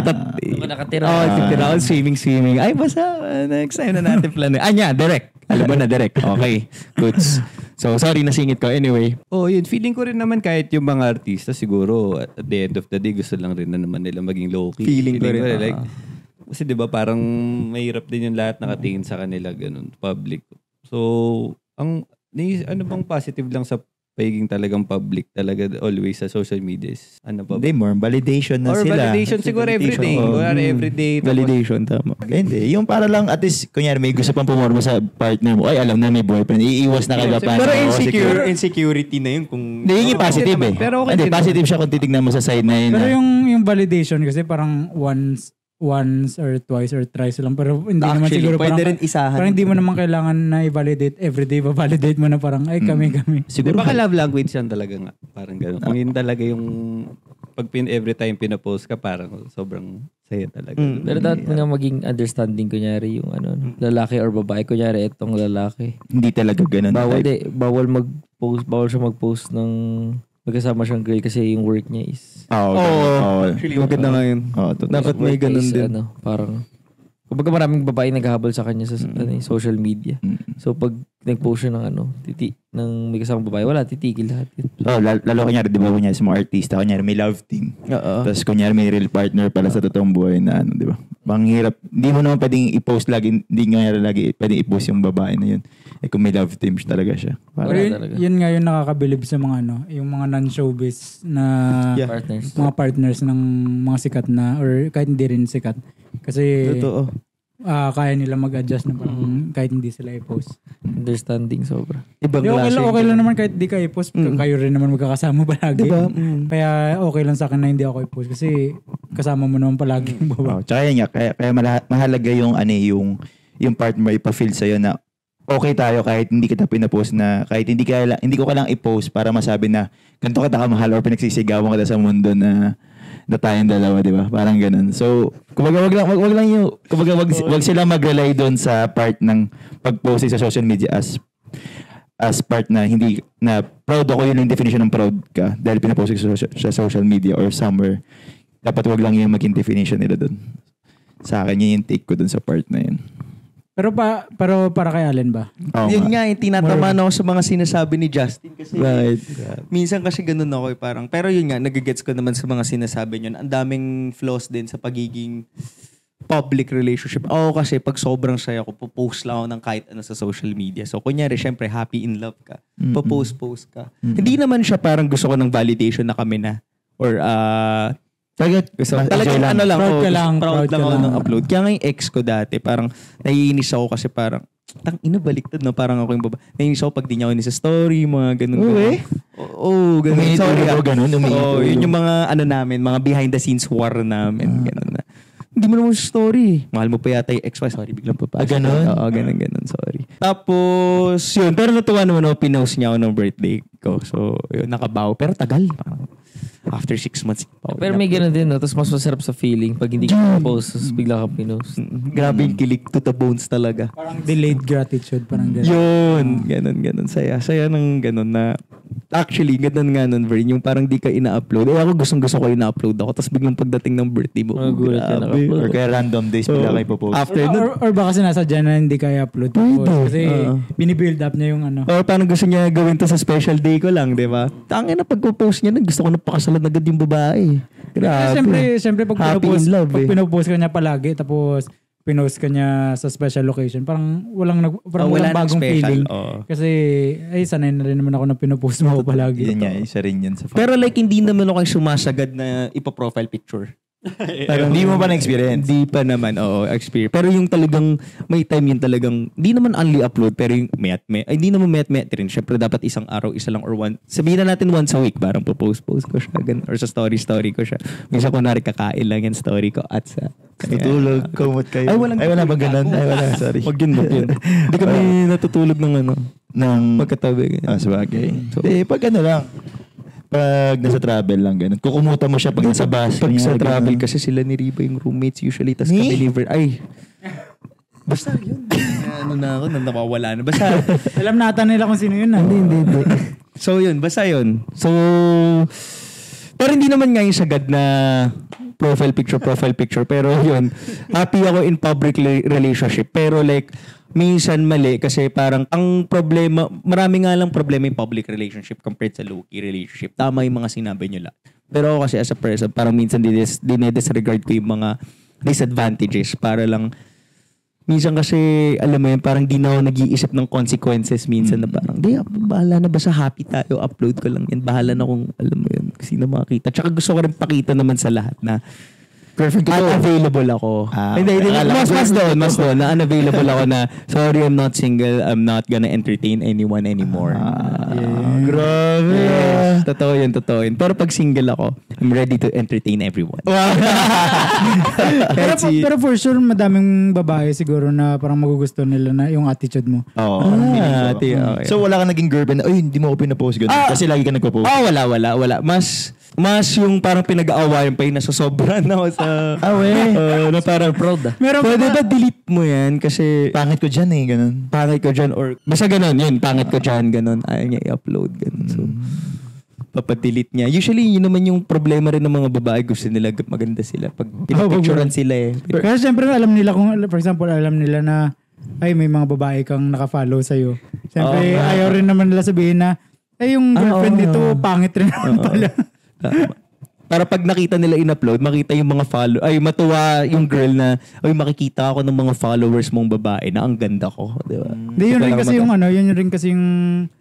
nakatira. titira ako, swimming. Ay, basta, next time na natin plan. Direct. Alam mo na, direct. Okay, goods. So, sorry, nasingit ko. Anyway. Yun. Feeling ko rin naman kahit yung mga artista siguro at the end of the day gusto lang rin na naman nila maging low-key. Feeling ko rin. Like, kasi diba parang mahirap din yung lahat nakatingin sa kanila ganun, public. So, ano bang positive lang sa pagiging talagang public talaga always sa social media is ano pa ba? Hindi, more validation na Or sila. validation siguro everyday. Oo. Or everyday. Validation, tama. Hindi, yung para lang at least, kunyari may gusto pang pumorma sa partner mo, ay alam na may boyfriend, iiwas na kagad pa. Pero insecurity na yun kung... Hindi, yung positive eh. Pero okay Hindi, din. positive siya kung titignan mo sa side na yun. Pero yung validation kasi parang once or twice or thrice lang, pero hindi naman Actually, siguro pwede parang, rin isahan. parang hindi mo naman kailangan na i-validate everyday, validate mo na parang ay kami. Siguro Baka love language yan talaga nga. Parang gano'n. Kung yun talaga yung pag every time pinapost ka, parang sobrang saya talaga. Pero dapat nga maging understanding, kunyari yung lalaki or babae. Kunyari, itong lalaki. hindi talaga ganun. Bawal mag-post, bawal siya mag-post ng magkasama siyang girl kasi yung work niya is... Oo. Actually, maganda nga yun. Dapat may work ganun is, din. parang... Kumbaga maraming babae naghahabol sa kanya sa social media. So pag nag-post siya ng ng may kasamang babae, wala, titigil lahat. Lalo kunyari, di ba kunyari sa mga artista, kunyari may love team. Oo. Tapos kunyari may real partner pala sa totoong buhay na di ba? Bang hirap. Hindi mo naman pwedeng i-post lagi, hindi nga lagi pwedeng i-post yung babae na yun. Kung may love team talaga siya. Pero yun nga yung nakakabilib sa mga yung mga non-showbiz na Partners. mga partners ng mga sikat na or kahit hindi rin sikat. Kasi Totoo. kaya nila mag-adjust na parang kahit hindi sila i-post. Understanding sobra. Ibang Okay lang naman kahit di ka i-post. Kayo rin naman magkakasama palagi. Diba? Kaya okay lang sa akin na hindi ako i-post kasi kasama mo naman palagi yung babae. Tsaka yun nga, kaya mahalaga yung yung partner ipa-feel sa'yo na okay tayo kahit hindi kita pinapost na kahit hindi ko kailangang i-post para masabi na ganito kita kamahal or pinagsisigawan kita sa mundo na tayong dalawa, di ba? Parang ganun. So, kumbaga wag sila mag-rely doon sa part ng pag-post sa social media as part na hindi na proud ako, yun yung definition ng proud ka dahil pinapost sa social media or somewhere. Dapat wag lang yung maging definition nila doon. Sa akin, yun yung take ko doon sa part na yun. Pero para kay Allen ba? Yun nga, yung tinatamaan ako sa mga sinasabi ni Justin kasi Right. minsan kasi ganun ako parang, pero yun nga, nagigets ko naman sa mga sinasabi niyo. Ang daming flaws din sa pagiging public relationship. Ako kasi pag sobrang saya ko, post lang ako ng kahit ano sa social media. So kunyari, syempre, happy in love ka. Post ka. Hindi naman siya parang gusto ko ng validation na kami na. Or talagang ano lang, proud lang ako ng upload. Kaya nga yung ex ko dati, parang naiinis ako kasi parang, baliktad na parang ako yung baba. Naiinis ako pag di niya ako sa story, mga ganun. Oo, ganun. Ganun. Yun yung mga namin, mga behind the scenes war namin. Ganun na. Hindi mo naman story. Mahal mo pa yata yung ex. Sorry, biglang papasok. Ganun? Oo, ganun, sorry. Tapos, yun. Pero natuwa naman ako, pinost niya ako ng birthday ko. So, yun, nakabaw. Pero tagal. After 6 months. Pero may gano'n din, no? Tapos mas masarap sa feeling pag hindi ka post, tapos bigla ka pinost. Grabe yung kilig to the bones talaga. Parang delayed gratitude. Parang gano'n. Yun. Ganun. Saya ng ganun na. Actually, ganun nga nun, Vern. Yung parang di ka ina-upload. Ako gustong-gusto ko ina-upload ako. Tapos biglang pagdating ng birthday mo. Magugulat ka grabe. na. Or kaya random days pala kayo popost. After nun, Or baka sinasadya na hindi kaya upload. Kasi binibuild up niya yung ano. or parang gusto niya gawin to sa special day ko lang, di ba? Tangin na pagpo-post niya, gusto ko na pakasalan agad yung babae. Grabe. Siyempre pag Happy in love, pinopost ka niya palagi, tapos pinost ka niya sa special location, parang walang wala bagong nang special. feeling. Oo. Kasi, sanay na rin naman ako na pinopost mo ako palagi. Yun nga, isa rin yan sa Pero like, hindi naman ako sumasagad na ipa-profile picture. Parang hindi mo pa na-experience. Hindi pa naman, experience. Pero yung talagang, may time yung talagang, hindi naman only upload, pero yung hindi naman met rin. Siyempre, dapat isang araw, isa lang or one. Sabihin na natin once a week, parang post ko siya, ganun, or sa story ko siya. Minsan kunwari kakain lang yung story ko at sa... Natutulog, kumot kayo. Wala ba ganun? Sorry. Wag yun. Hindi kami natutulog ng magkatabi. Sabagay. Pag lang, pag nasa travel lang, ganun. Kukumuta mo siya pag nasa bus. Pag sa travel, kasi sila ni Riba yung roommates usually, tas kami liver. Basta yun. Ako, nawawala na. Basta, Alam nata nila kung sino yun. Hindi. So yun, basta yun. So, pero hindi naman nga yung sagad na profile picture. Pero yun, happy ako in public relationship. Pero like, minsan mali kasi parang ang problema, marami nga lang problema yung public relationship compared sa low-key relationship. Tama yung mga sinabi nyo lang. Pero ako kasi as a person, parang minsan dinedisregard ko yung mga disadvantages para lang Minsan kasi, alam mo yun, parang di na ako nag-iisip ng consequences minsan na parang, di, bahala na ba sa happy tayo, upload ko lang yan. Bahala na kung, alam mo yun, sino makakita. Tsaka gusto ko rin pakita naman sa lahat na Perfect ko. unavailable ako. Hindi. Mas doon, na unavailable ako na, sorry, I'm not single, I'm not gonna entertain anyone anymore. Grabe. Yes, totoo yun. Pero pag single ako, I'm ready to entertain everyone. Pero for sure, madaming babae siguro na parang magugusto nila na yung attitude mo. Oo. Okay. So wala ka naging girlfriend, ay hindi mo ako pinapost ganun. Kasi lagi ka nagpo-post. Wala. Mas yung parang pinag-aawayan pa yun, nasa sobra na ako sa... na parang proud Pwede ba delete mo yan? Kasi Pangit ko dyan ganun. pangit ko dyan or... Basta ganun, yun, pangit ko dyan, ganun. Ayaw niya i-upload, ganun. So, papadelete niya. Usually, yun naman yung problema rin ng mga babae. Gusto nila maganda sila. Pag pinapicturean sila Kasi syempre alam nila kung, for example, alam nila na ay may mga babae kang nakafollow sa'yo. Syempre, ayaw rin naman nila sabihin na ay yung girlfriend nito, pangit rin naman pala. Para pag nakita nila in-upload, makita yung mga matuwa yung girl na, makikita ako ng mga followers mong babae na ang ganda ko. Diba? Hindi, yun rin kasi yung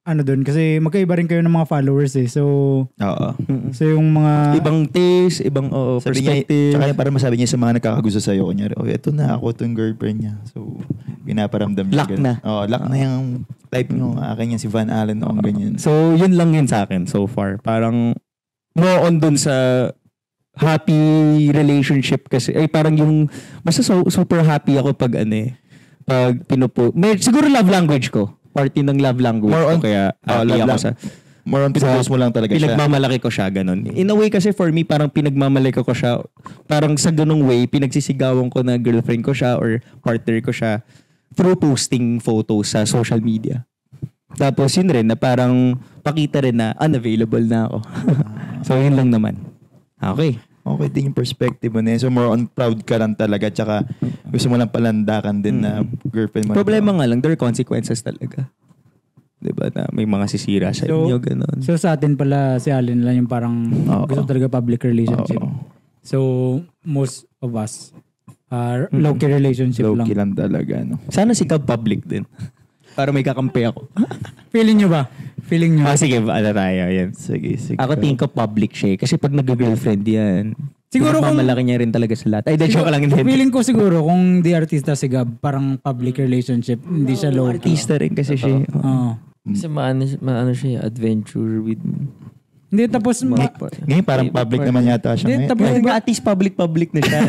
doon, kasi magkaiba rin kayo ng mga followers eh. So, so yung mga... Ibang taste, ibang perspective. Tsaka para masabi niya sa mga nagkakagusto sa'yo, kunyari, eto na ako, ito yung girlfriend niya. So, pinaparamdam niya. Lock na. Lock na yung type nyo. Akin yan si Van Allen o ganyan. So, yun lang yun sa akin so far. Parang, more on dun sa happy relationship kasi. Parang yung, basta super happy ako pag pag siguro love language ko. Party ng love language More on, ko. Kaya happy ako sa... More on pinupost mo lang talaga siya. Pinagmamalaki ko siya, ganun. In a way kasi for me, parang pinagmamalaki ko siya. Parang sa ganung way, pinagsisigawan ko na girlfriend ko siya or partner ko siya through posting photos sa social media. Tapos yun rin na parang pakita rin na unavailable na ako. So yun lang naman. Okay. Okay din yung perspective mo na. So more on proud ka lang talaga. Tsaka gusto mo lang palandakan din na girlfriend mo. Problema nga lang, there are consequences talaga. Diba na may mga sisira sa inyo, gano'n. So sa atin pala, si Allen lang yung parang gusto talaga public relationship. So most of us are low-key relationship lang. Low-key lang talaga. No? Sana si Cab public din. Para may kakampi ako. Feeling nyo ba? Feeling nyo? Sige, tayo. Yan. Sige. Ako tingin ko public siya. Kasi pag nag-girlfriend yan, siguro kung mamalaki niya rin talaga sa lahat. Ay, joke lang. Feeling ko siguro kung di artista si Gab, parang public relationship, hindi siya low. Artista rin kasi siya. Kasi maano siya, adventure with... Hindi, tapos... Ngayon parang public naman yata siya. Hindi, tapos at least public na siya.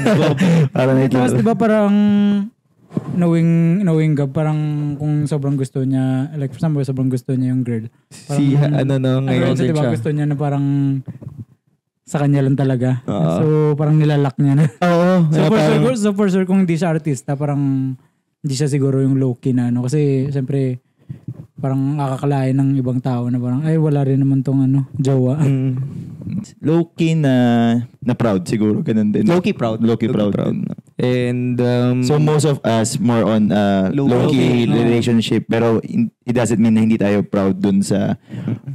Tapos diba parang... knowing Gab, parang kung sobrang gusto niya, like for example, sobrang gusto niya yung girl. Parang, ngayon so, diba, gusto niya na parang sa kanya lang talaga. So, parang nilalak niya na. So, for sure, kung hindi siya artista, parang hindi siya siguro yung low-key na Kasi, siyempre, parang akakalain ng ibang tao na parang, ay, wala rin naman tong jowa. Low-key na proud siguro. Ganun din. Low-key proud. Low-key proud. Din. And so most of us more on low-key relationship, pero it doesn't mean na hindi tayo proud dun sa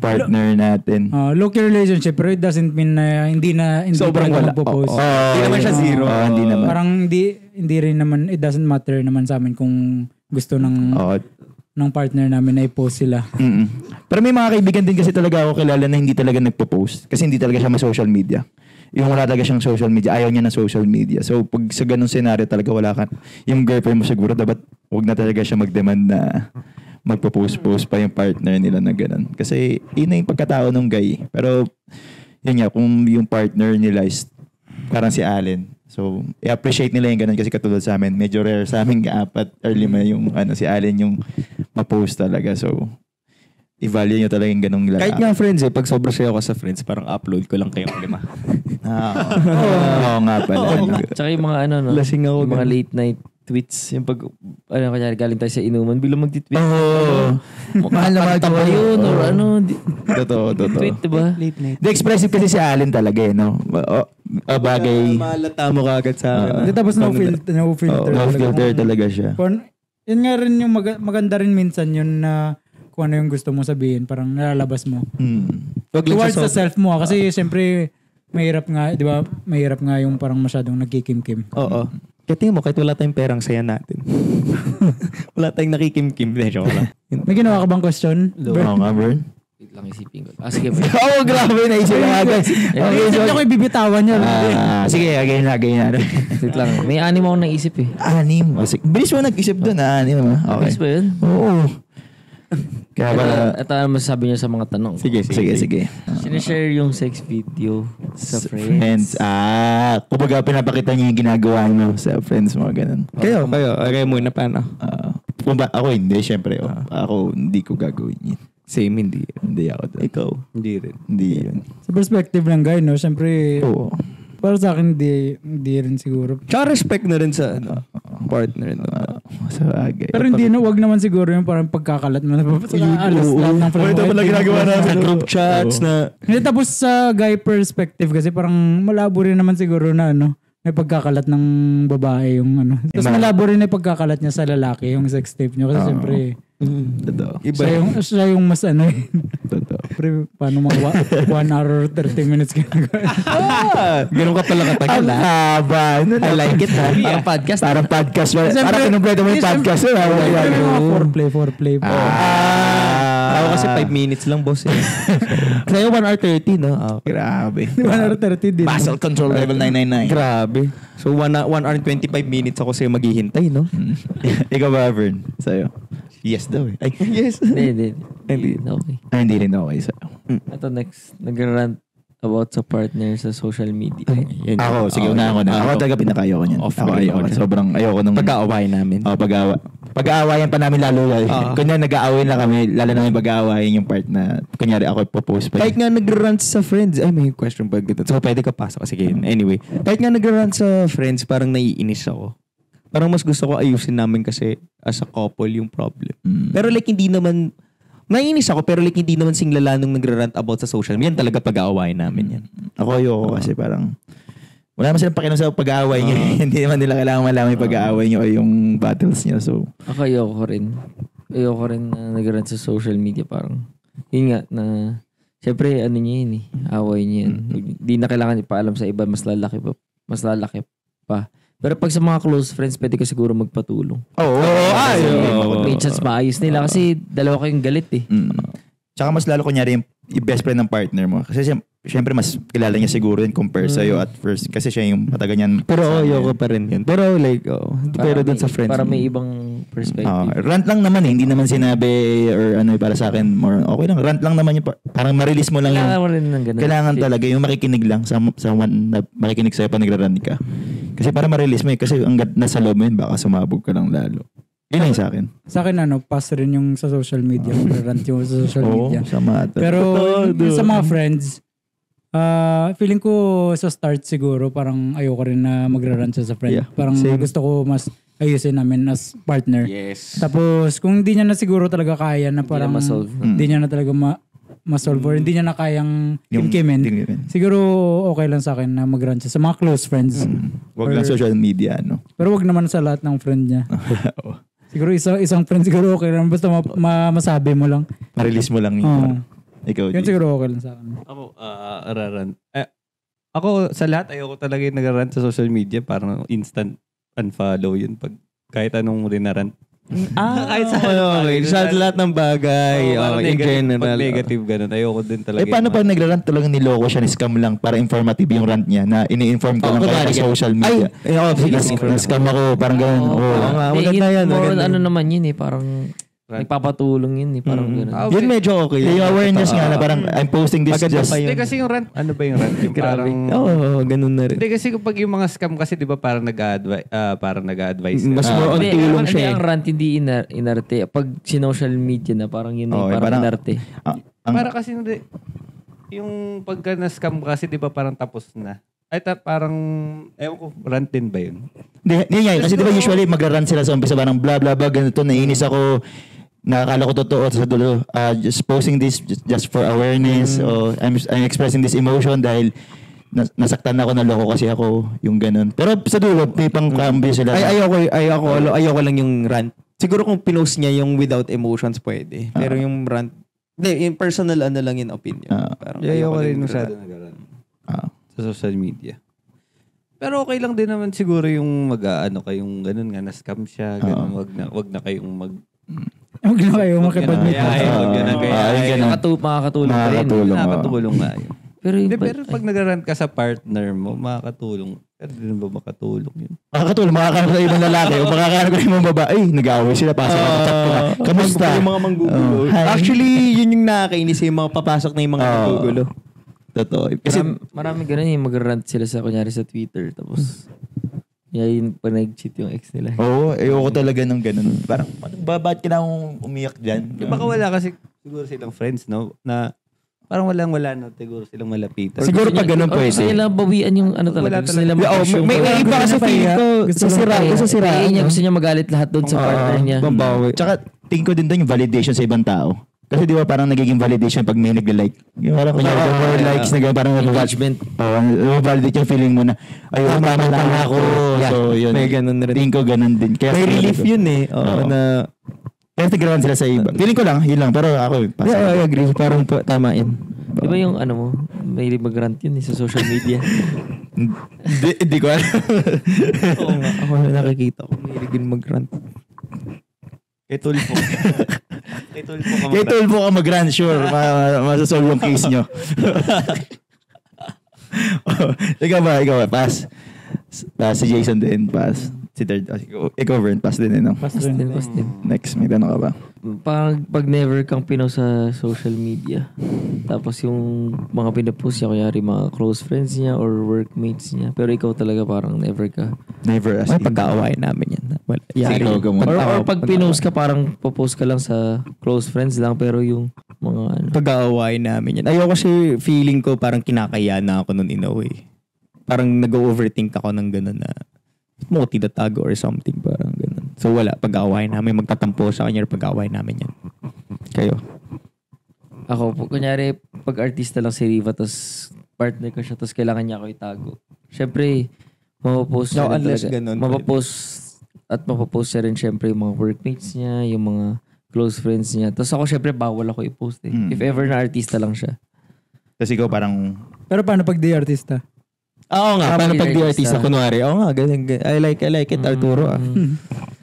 partner natin. Low-key relationship, pero it doesn't mean na hindi sobrang wala. Hindi naman siya zero. Hindi naman. Parang hindi rin naman, it doesn't matter naman sa amin kung gusto ng partner namin na i-post sila. Pero may mga kaibigan din kasi talaga ako kilala na hindi talaga nagpo-post kasi hindi talaga siya ma-social media. Yung wala talaga siyang social media, ayaw niya na social media. So pag sa ganung scenario talaga wala ka, yung girlfriend mo siguro dapat huwag na talaga siya mag-demand na magpo-post pa yung partner nila na ganun. Kasi yun na yung pagkatao ng guy. Pero yun nga, kung yung partner nila is parang si Allen. So, i-appreciate nila yung ganun kasi katulad sa amin, medyo rare sa amin 4 or 5 yung si Allen yung ma-post talaga. So, i-value nyo talaga yung ganung lalaki. Kahit nga friends pag sobrang sayo ko sa friends, parang upload ko lang kayong 5. Oo nga pala. Tsaka yung mga lasing ako. Yung mga late night tweets, yung pag, kanyari galing tayo sa inuman, bilang mag-tweet. Mahal na mahal ba yun? Or Totoo. Tweet, diba? Late night. The expressive kasi si Allen talaga no? Bagay. Malata mo kagad sa akin. Tapos no filter. No filter talaga siya. Yun nga rin yung maganda rin minsan yun na kung ano yung gusto mo sabihin, parang nalalabas mo. Towards sa self mo kasi siyempre mahirap nga, di ba? Mahirap nga yung parang masyadong nagkikimkim. Oo. Kaya tingin mo, kahit wala tayong perang saya natin. Wala tayong nakikimkim. Joke lang. May ginawa ka bang question? Oo nga, Bern. Wait lang, isipin ko. Sige ba? Oo, grabe. Naisip na agad. Okay, Isip niya ko ibibitawan niya. sige, again na. Wait lang. May anim akong naisip eh. Anim. Bilis mo nag-isip doon, anim. Okay. Yes ba yun? Oo. Kaya pala... Ito ang masasabi niyo sa mga tanong. Sige. Sinishare yung sex video sa Friends. Kumbaga pinapakita niyo yung ginagawa niyo sa friends mo, ganun. Kayo muna, paano? Ako hindi, syempre. Ako hindi ko gagawin yun. Same, hindi. Hindi ako doon. Ikaw? Hindi rin. Hindi yun. Sa perspective ng guy, no? Siyempre, Oo. para sa akin, hindi rin siguro. Tsaka respect na rin sa partner. Sa bagay. Pero hindi na, wag naman siguro yung parang pagkakalat mo na alas lang ng Ito pala ginagawa namin sa group chats na... Hindi, tapos sa guy perspective kasi parang malabo rin naman siguro na may pagkakalat ng babae yung Tapos malabo rin yung pagkakalat niya sa lalaki, yung sex tape niya. Kasi siyempre, Totoo. siya yung mas Totoo. Pre, paano mga 1 hour 30 minutes ka Ganun ka pala katagal. Ang haba. I like it, ha? Parang podcast. Parang podcast. Parang kinumpleto mo yung podcast. Foreplay. Ako kasi 5 minutes lang, boss. Sa'yo 1 hour 30, no? Grabe. 1 hour 30 din. Muscle control level 999. Grabe. So 1 hour and 25 minutes ako sa'yo maghihintay, no? Ikaw ba, Vern? Sa'yo? Yes daw eh. Ay, Yes. Hindi. Hindi. Okay. hindi rin okay sa'yo. Ito next. Nag-rant about sa partner sa social media. Ako, sige, unahan ko na. Ako talaga pinakayo ko niyan. Ako ayoko. Sobrang ayoko nung... Pag-aawayin namin. Pag-aawayan pa namin lalo. Kunyari nag-aaway na kami, lalo namin pag-aawayin yung part na, kunyari ako ipopost pa. Kahit nga nag-rant sa friends, ay may question pa ganito. So pwede ka pasok. Sige, anyway. Kahit nga nag-rant sa friends, parang naiinis ako. Parang mas gusto ko ayusin namin kasi as a couple yung problem. Pero like hindi naman, naiinis ako pero like hindi naman singlala nung nag-rant about sa social media. Yan talaga pag-aawayin namin yan. Ako ayoko kasi parang, wala naman silang pakialam sa pag-aaway niyo. Hindi naman nila kailangan malaman yung pag-aaway niyo o yung battles niyo. So, Ako ayoko rin na nag-rant sa social media. Parang, yun nga na, syempre niya yun away niya yan. Hindi na kailangan ipaalam sa iba, mas lalaki pa. Pero pag sa mga close friends, pwede ka siguro magpatulong. May chance maayos nila kasi dalawa kayong galit eh. Tsaka mas lalo kunyari yung best friend ng partner mo. Kasi syempre mas kilala niya siguro yun compare sa'yo at first. Kasi siya yung matagal niyan. Pero ayoko pa rin yun. Pero like, pero dun sa friends. Para may ibang perspective. Rant lang naman eh. Hindi naman sinabi or para sa akin. More, okay lang. Rant lang naman yung parang ma-release mo lang yung... Kailangan mo rin ng ganun. Kailangan talaga yung makikinig lang sa one na makikinig sa'yo pa nagra-rant ka. Kasi para ma-release mo eh. Kasi hanggat nasa loob mo yun, baka sumabog ka lang lalo. Yun lang sa akin. Sa akin pass rin yung sa social media. Rant yung sa social media. Sama ata. Pero yung sa mga friends, feeling ko sa start siguro parang ayoko rin na magra-rant sa friend. Yeah, parang same. gusto ko mas ayusin namin as partner. Yes. Tapos kung hindi niya na siguro talaga kaya na parang hindi niya na talaga ma-solve or hindi niya na kayang kimkimin, siguro okay lang sa akin na mag-rant siya sa mga close friends. Wag lang social media, no? Pero wag naman sa lahat ng friend niya. Siguro isang friend siguro okay lang. Basta masabi mo lang. Ma-release mo lang yun. Ikaw, yun siguro okay lang sa akin. Ako, rarant. Ako, sa lahat, ayoko talaga yung nag-rant sa social media. Parang instant unfollow yun. Kahit anong rinarant. Kahit sa sa lahat ng bagay. In general. Pag negative ganun, ayoko din talaga. paano pag nagrarant talagang niloko siya, ni-scam lang para informative yung rant niya na ini-inform ka lang kaya sa social media. Na-scam ako, parang ganun. Maganda yan. Ano naman yun parang nagpapatulong yun parang gano'n. Yun medyo okay. Yung awareness nga na parang I'm posting this just... Hindi kasi yung rant, ano ba yung rant? Yung parang... ganun na rin. Hindi kasi kapag yung mga scam kasi di ba parang nag-a-advise. Mas more on tulong siya. Ang rant hindi inarte. Pag sinocial media na parang yun parang inarte. Para kasi yung pagka na-scam kasi di ba parang tapos na. Ay, parang, ewan ko, rant din ba yun? Hindi nga, kasi di ba usually magra-rant sila sa umpisa parang blah blah blah, ganito, naiinis ako, nakakala ko totoo, sa dulo, just posting this just for awareness, o I'm expressing this emotion dahil nasaktan ako, naloko kasi ako, yung ganun. Pero sa dulo, may pang-cambio sila. Ayoko lang yung rant. Siguro kung pinost niya yung without emotions, pwede. Pero yung rant, yung personal lang yung opinion. Parang ayoko rin masyado nag-rant. Sa social media. Pero okay lang din naman siguro yung kayong ganun nga, na-scam siya, ganun, wag na kayong Huwag na kayo makipag-meet. Makakatulong pa rin. Nakakatulong nga yun. Pero pag nag-rant ka sa partner mo, makakatulong. Pero din ba makatulong yun? Makakatulong, makakaroon ka ibang lalaki o makakaroon ka ibang babae. Ay, nag-aaway sila, pasok ka, chat ko na. Kamusta? Yung mga manggugulo. Actually, yun yung nakakainis yung mga papasok na yung mga manggugulo. Totoo. Kasi marami ganun yung mag-rant sila kunyari sa Twitter. Tapos, yun pa nag-cheat yung ex nila. Oo, ayoko talaga ng ganun. Parang, ba't ka na umiyak dyan? Baka wala kasi siguro silang friends, no? Na parang wala na siguro silang malapitan. Siguro pag ganun pwede. Gusto nila bawian yung talaga. Gusto nila May iba kasi feeling ko gusto sira. Gusto niya magalit lahat doon sa partner niya. Babawi. Tsaka, tingin ko din doon yung validation sa ibang tao. Kasi di ba parang nagiging validation pag may nag-like. Yung parang kunyari more likes na gano'n, parang Engagement. validate yung feeling mo na, ay, tama lang ako. So, yun. May ganun rin. Tingin ko ganun din. Kaya, May relief yun eh. Oo, na... Kaya tigrawan sila sa iba. Feeling ko lang, yun lang. Pero ako, I agree. Parang tama yun. Di ba yung may mag-rant yun sa social media? Hindi ko alam. Oo nga. Ako na nakikita ko. May din mag-rant. Kay Tulfo. Kay Tulfo ka mag-run, sure. Masasolve yung case nyo. Ikaw ba? Pass. Si Jason din, pass. Si third. Ikaw, Vern, pass din, no? Pass din. Next, may tanong ka ba? Pag never kang pinost sa social media, tapos yung mga pinapost niya, kunyari mga close friends niya or workmates niya, pero ikaw talaga parang never ka. Never as Ay, pagka-awayan namin yan. Yari. Or pag pinost ka, parang popost ka lang sa close friends lang, pero yung mga Pag-aawayan namin yan. Ayoko kasi feeling ko parang kinakaya na ako nun in a way. Parang nag-overthink ako ng gano'n na mo tinatago or something, parang gano'n. So wala, pag-aawayan namin, magtatampo sa kanya or pag-aawayan namin yan. Kayo? Ako, kunyari, pag artista lang si Riva, tapos partner ko siya, tapos kailangan niya ako itago. Siyempre, mapapost No, siya rin unless talaga. ganun. Mapapost siya rin siyempre yung mga workmates niya, yung mga close friends niya. Tapos ako siyempre, bawal ako i-post eh. If ever na artista lang siya. Tapos ikaw parang... Pero paano pag di artista? Oo nga, paano pag di artista, artista? kunwari, oo nga, ganun. I like it, Arturo ah.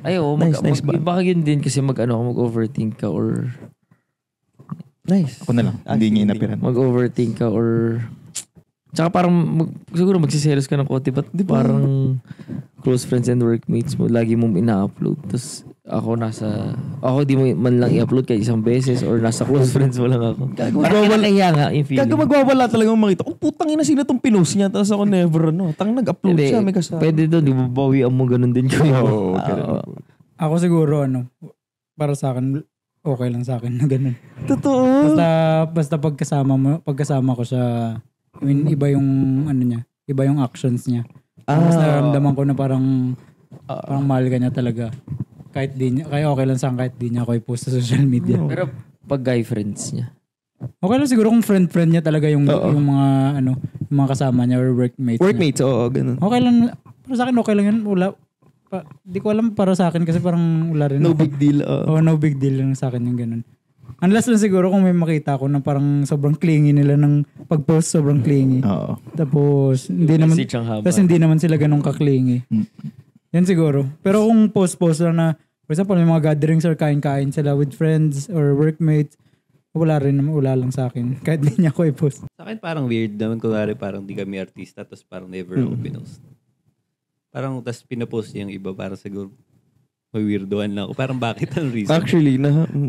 Ay, oo. Nice ba? Baka yun din kasi mag-overthink ka or... Nice. Ako na lang. Hindi niya inapiran. Mag-overthink ka or... Tsaka parang, siguro magsiselos ka ng konti, ba't parang close friends and workmates mo, lagi mong ina-upload. Tapos ako di mo man lang i-upload kahit isang beses or nasa close friends mo lang ako. Parang kinakaya nga yung feeling. Gago magwawala talagang makita. Putang ina, sino tong pinost niya? Tapos ako never, nag-upload Hindi, siya, may kasama. pwede doon, di ba bawian mo ganun din kayo. Oo, Ako siguro, para sa akin, okay lang sa akin na ganun. Totoo. Basta pagkasama ko siya, I mean, iba yung iba yung actions niya. Mas naramdaman ko na parang mahal ka niya talaga. Kaya okay lang sa akin kahit di niya ako i-post sa social media. Pero pag guy friends niya. Okay lang siguro kung friend niya talaga yung mga yung mga kasama niya or workmates. Workmates, oo, ganun. Okay lang. Para sa akin okay lang yun. Di ko alam para sa akin kasi parang wala rin. No big deal. No big deal lang sa akin yung ganun. Unless lang siguro kung may makita ko na parang sobrang clingy nila ng pag-post, sobrang clingy. Oo. Tapos hindi naman sila ganun ka-clingy. Yan siguro. Pero kung post lang na, for example, may mga gatherings or kain-kain sila with friends or workmates, wala lang sa akin. Kahit di niya ako i-post. Sa akin parang weird naman, kunwari parang di kami artista, tapos parang never ako pinost. Parang, tapos pinapost niya yung iba, parang siguro, may weirdoan lang ako. Parang bakit? Anong reason? Actually,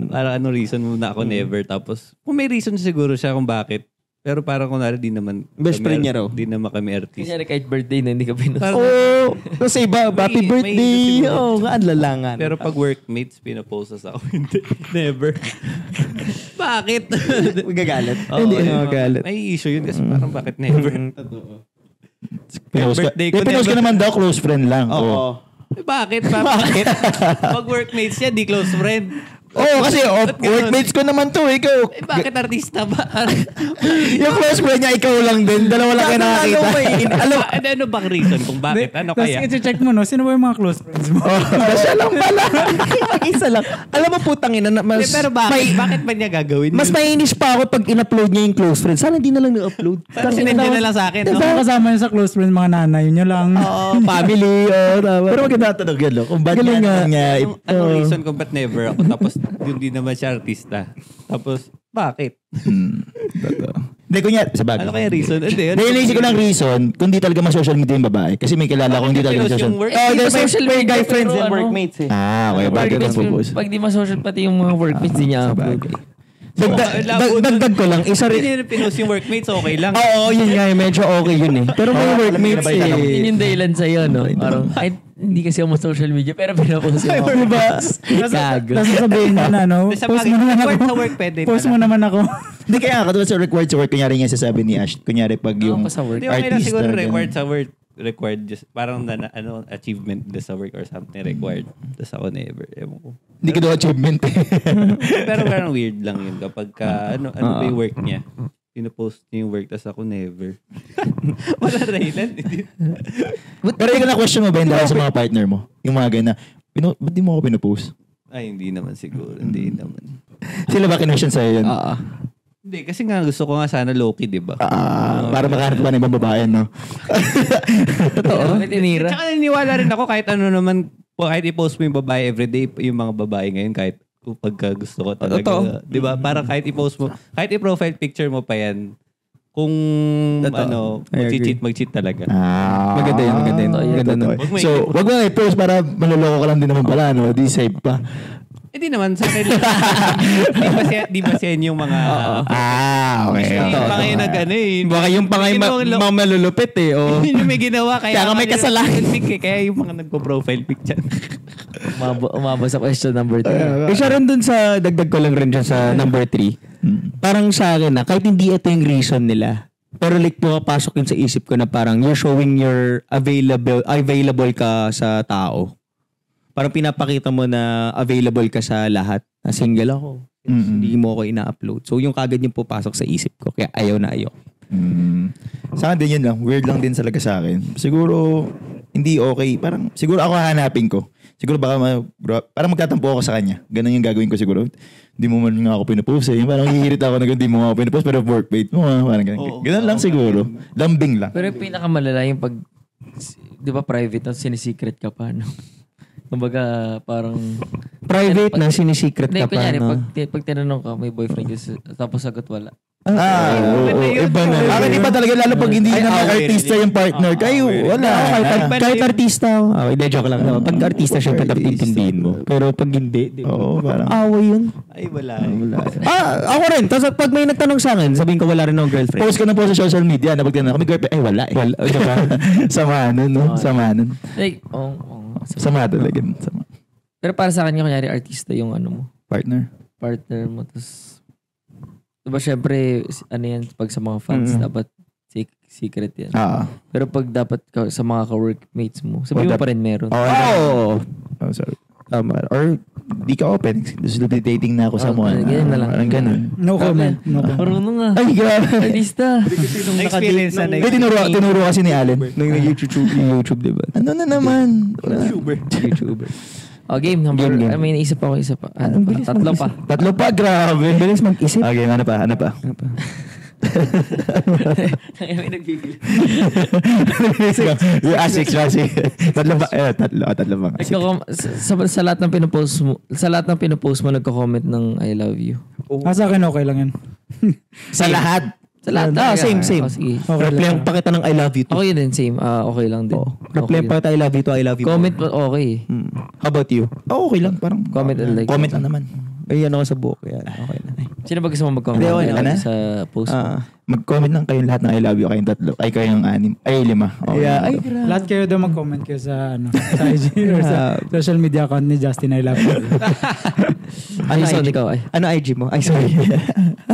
Parang anong reason mo na ako never? Tapos, kung may reason siguro siya kung bakit. Pero parang kunwari, di naman... Best friend niya raw. Di naman kami artist. Kanya kahit birthday na hindi ka pinost. Oo. Kasi iba, happy May birthday. siguro. Oo, nga, lalangan. Pero pag workmates, pinapostas ako. Hindi. Never. Bakit? Magagalit. Oo, Hindi yun. na magagalit. May issue yun kasi parang bakit never? Birthday ko Pinost ka never. naman daw, close friend lang. Oo. Bakit? Bakit? Pag workmates niya, di close friend. kasi workmates ko naman to. Ikaw. Bakit artista ba? Yung close friend niya, ikaw lang din. Dalawa lang kayo nakakita. Ano bang reason kung bakit? Ano kaya? Tapos i-check mo, no? Sino ba yung mga close friends mo? Siya lang pala. Mag-isa lang. Alam mo putang ina, mas... Pero bakit ba niya gagawin? Mas mainis pa ako pag in-upload niya yung close friends. Sana hindi na lang na-upload. Sinend niya na lang sa akin, no? Diba kasama niya sa close friends, mga nanay, yun lang. Oo, family. Tama. Pero maganda tanong yan, kung ba't Galing nga. niya... Anong reason kung ba't never ako? Tapos hindi naman siya artista. Tapos, bakit? Hindi, kunyari, sa bagay. Ano kaya reason? Hindi, Naisip ko lang reason kung di talaga ma-social media yung babae. Kasi may kilala kong hindi talaga ma-social. May guy friends and workmates eh. Okay, bakit nagpo-post? Pag di ma-social pati yung mga workmates, di niya upload. Dagdag ko lang, isa rin. Hindi pinost yung workmates, okay lang. Oo, yun nga, medyo okay yun eh. Pero may workmates eh. Yun yung dahilan sa'yo, no? Parang, ay, hindi kasi ako social media, pero pinapost yung ako. Diba? Gago. Tapos sabihin niya na, no? Sa Post mo naman ako. sa work, pwede Post pala. mo naman ako. Hindi kaya katulad sa required sa work, kunyari nga sasabi ni Ash, kunyari pag yung Ako sa work. Hindi, okay lang artista. siguro ganun. required sa work. Required just, parang achievement sa work or something required. Tapos ako never. Ewan ko. Hindi ko daw achievement eh. Pero parang weird lang yun kapag ano ba yung work niya. Pinopost niya yung work, tapos ako never. Wala dahilan. Pero ikaw na question mo ba yung dahil sa mga partner mo? Yung mga ganyan na, ba't di mo ako pinopost? Ay, hindi naman siguro. Hindi naman. Sila ba kinusyon sa'yo yun? Hindi, kasi nga gusto ko nga sana low-key, di ba? Para makahanap pa ng ibang babae, no? Totoo. May tinira. Tsaka naniniwala rin ako kahit ano naman, kahit i-post mo yung babae everyday, yung mga babae ngayon, kahit pagka gusto ko talaga. Di ba? Parang kahit i-post mo, kahit i-profile picture mo pa yan, kung mag-cheat talaga. Maganda yun, maganda yun. Maganda nun. So, wag mo na i-post para maloloko ka lang din naman pala, no? Di safe pa. Hindi naman, sa akin lang. di ba siya yung mga... Okay. Yung pa ngayon nag-ano eh. Baka yung pangay mga malulupit eh. Oh. Yun yung may ginawa. Kaya may kasalanan. Kaya yung mga nagpo-profile pic dyan. Umaba sa question number 3. Isa rin dun sa, dagdag ko lang rin dyan sa number 3. Parang sa akin na, kahit hindi ito yung reason nila, pero like pumapasok yun sa isip ko na parang you're showing your available ka sa tao. Parang pinapakita mo na available ka sa lahat. Na single ako. Hindi mo ako ina-upload. So yung kagad yung pupasok sa isip ko. Kaya ayaw na ayaw. Sa akin din yun lang. Weird lang din talaga sa akin. Siguro, hindi okay. Parang, siguro ako hahanapin ko. Siguro baka parang magtatampo ako sa kanya. Ganun yung gagawin ko siguro. Hindi mo man nga ako pinupost eh. Parang hihirit ako na hindi mo nga ako pinupost pero workmate mo parang ganun. Ganun lang siguro. Lambing lang. Pero yung pinakamalala yung pag, di ba private na sinisecret ka pa, no? Kumbaga, parang... Private na, sinisecret ka pa. Kunyari, No? pag tinanong ka, may boyfriend ka, tapos sagot wala. Iba na. Akin iba talaga, lalo pag hindi naman artista yung partner. Kayo, wala. Kahit artista. Hindi, joke lang. No? Pag artista, syempre tapitindihin mo. Pero pag hindi, di ba? Oo, parang... Away yun. Ay, wala. Ako rin. Tapos pag may nagtanong sa akin, sabihin ko wala rin akong girlfriend. Post ka na po sa social media na pag tinanong ko, may girlfriend. Ay, wala eh. Wala. Diba? Sama nun, no? Sama nun. Like, Sama talaga. Sama. pero para sa kanya, kunyari, artista yung ano mo, Partner. partner mo, tapos, diba syempre, ano yan, pag sa mga fans, dapat secret yan. Pero pag dapat sa mga ka-workmates mo, sabi mo pa rin meron. Oh, sorry. Or di ka open. Gusto dating na ako sa mga. ganyan na lang. Parang ganun. No comment. No comment. Marunong nga. Ay, grabe. Artista. Experience na Hindi, tinuro kasi ni Allen. Nung nag-YouTube, diba? Ano na naman? YouTuber. Game number. Game. May naisip ako isa pa. Tatlo pa. Tatlo pa, grabe. Bilis mag-isip. Okay, ano pa? May nagbibili. Six. Tatlo pa. Tatlo pa. Sa lahat ng pinopost mo, nagko-comment ng I love you. Sa akin okay lang yan. Sa lahat. Sa lahat. Same. Sige. Okay Reply lang. ang pakita ng I love you to. Ako yun din, same. Okay lang din. Reply ang pakita I love you to, I love you. Comment mo, okay. How about you? Okay lang. Parang Comment and like. comment lang naman. Ay, ano sa buhok. Yan. Okay na. Sino ba gusto mo mag-comment? Hindi, okay na. Sa post mo? Mag-comment lang kayong lahat ng I love you. Kayong tatlo. Ay, kayong anim. Ay, 5. Okay. Lahat kayo daw mag-comment kayo sa sa IG or sa social media account ni Justin I love you. Ano IG? Ikaw ay? Ano IG mo? Ay, sorry.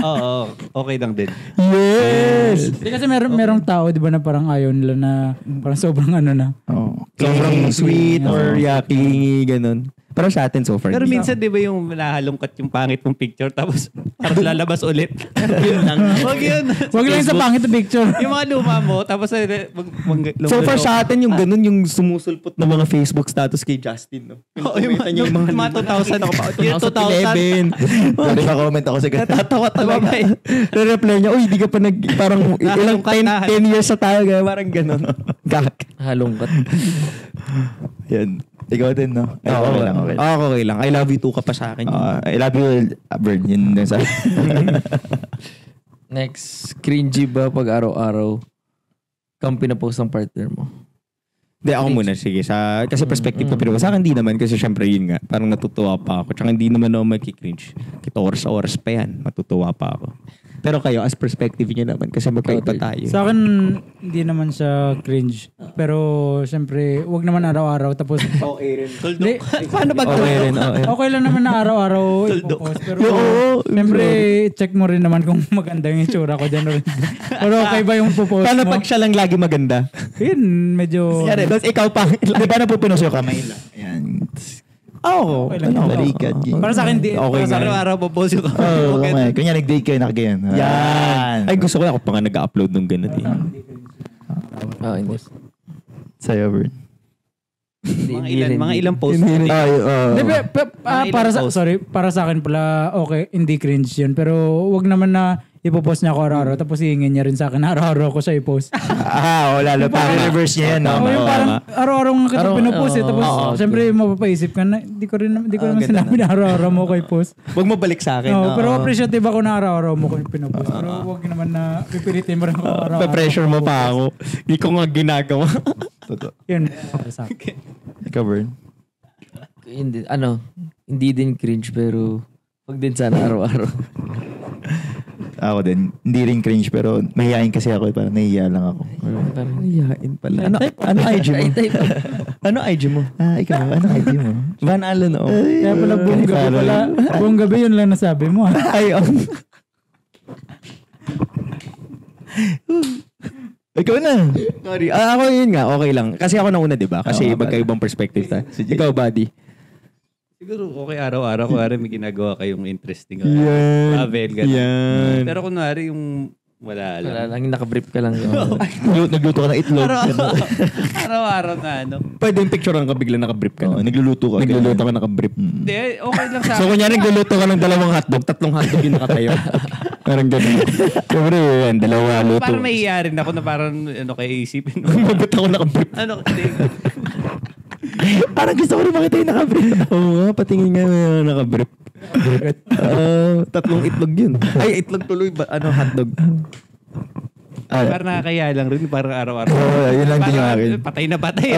Oo, okay lang din. Yes! Hindi kasi merong tao, di ba, na parang ayaw nila na parang sobrang ano na. Oh. Sobrang sweet or yucky, ganun. Pero sa atin so far. Pero hindi. minsan, di ba yung nahalungkat yung pangit mong picture tapos parang lalabas ulit. Yun lang. Huwag yun. Wag lang sa pangit na picture. Yung mga luma mo, tapos So far sa atin yung ganun yung sumusulpot ng mga Facebook status kay Justin, no? yung mga 2000 ako pa. Yung 2000. 2011. Sorry, pa-comment ako sa ganun. Natatawa talaga. Re-reply niya, uy, di ka pa parang ilang 10 years na tayo, kaya parang ganun. Gak. Halongkat. Yan. Ikaw din, no? Ay, Oo, okay lang, okay lang. okay lang. I love you too ka pa sa akin. I love you, Bern. Yun din sa Next, cringy ba pag araw-araw kang pinapost ng partner mo? Hindi, ako muna. Sige. Kasi perspective ko. Pero sa akin, hindi naman. Kasi syempre yun nga. Parang natutuwa pa ako. Tsaka hindi naman ako magkikringe. Kita oras pa yan. Matutuwa pa ako. Pero kayo, as perspective nyo naman. Kasi magkaiba tayo. Sa akin, hindi naman siya cringe. Pero, syempre, wag naman araw-araw. Tapos, Okay rin. Hindi, Paano pag okay rin? okay lang naman na araw-araw ipopost. Pero, syempre, check mo rin naman kung maganda yung itsura ko dyan. Pero okay ba yung popost Paano mo? pag siya lang lagi maganda? Yun, medyo... Yari, tapos ikaw pa. Di ba napupunos yung kamay lang? Ayan. Oo. Okay lang. Balikat. Para sa akin, di. Okay para sa nga. akin, Araw-araw pa post yung Oo, kamay. Kanya nag-date kayo, nakaganyan. Yan. Ay, gusto ko na ako pa nga nag-upload nung ganun eh. Hindi. Sa'yo, Bern. mga ilang post. Hindi, para sa, post. para sa akin pala, okay, hindi cringe yun. Pero wag naman na ipopost niya ako araw-araw. Tapos hihingin niya rin sa akin araw-araw ko siya ipost. Lalo pa. Reverse niya yan, no? Oo, yung parang araw-araw nga kita pinupost eh. Tapos syempre mapapaisip ka na, di ko naman sinabi na araw-araw mo ko i-post. Huwag mo balik sa akin. No, pero appreciative ako na araw-araw mo ko pinupost. Pero wag naman na pipilitin mo rin ako araw-araw. Pa-pressure mo pa ako. Hindi ko nga ginagawa. Totoo. Yun, para sa akin. Ikaw, Bern. Hindi din cringe pero wag din sana araw-araw. Ako din. Hindi rin cringe pero mahihain kasi ako. Parang nahihiya lang ako. Parang Yain pala. Ano IG mo? Ano IG mo? Ikaw, ano ID mo? Van Allen, oo. Kaya pala buong gabi yun lang nasabi mo. Ay, Ikaw na. Sorry. Ako yun nga, okay lang. Kasi ako nauna, di ba? Kasi magkaibang perspective tayo. Ikaw, buddy. Siguro okay araw-araw ko may ginagawa kayong interesting. Yan. Travel, gano'n. Yan. Pero kunwari yung wala lang. wala lang, nakabrief ka lang. Nagluto ka ng itlog. Araw-araw na Pwede yung picture ka bigla nakabrief ka. Nagluluto ka. Nagluluto ka nakabrief. Hindi, okay lang sa So, kunyari nagluluto ka ng 2 hotdog, 3 hotdog yung nakatayo. Parang gano'n. Siyempre, yan, 2 luto. Parang mahihiya rin ako na parang kaya isipin. Mabit ako nakabrief. Hindi. Parang gusto ko rin makita yung nakabrief. Oo nga, patingin nga yung nakabrief. 3 itlog yun. Ay, itlog tuloy ba? Hotdog. Parang nakakaya lang rin. Parang araw-araw. Yun lang din yung akin. Patay na patay.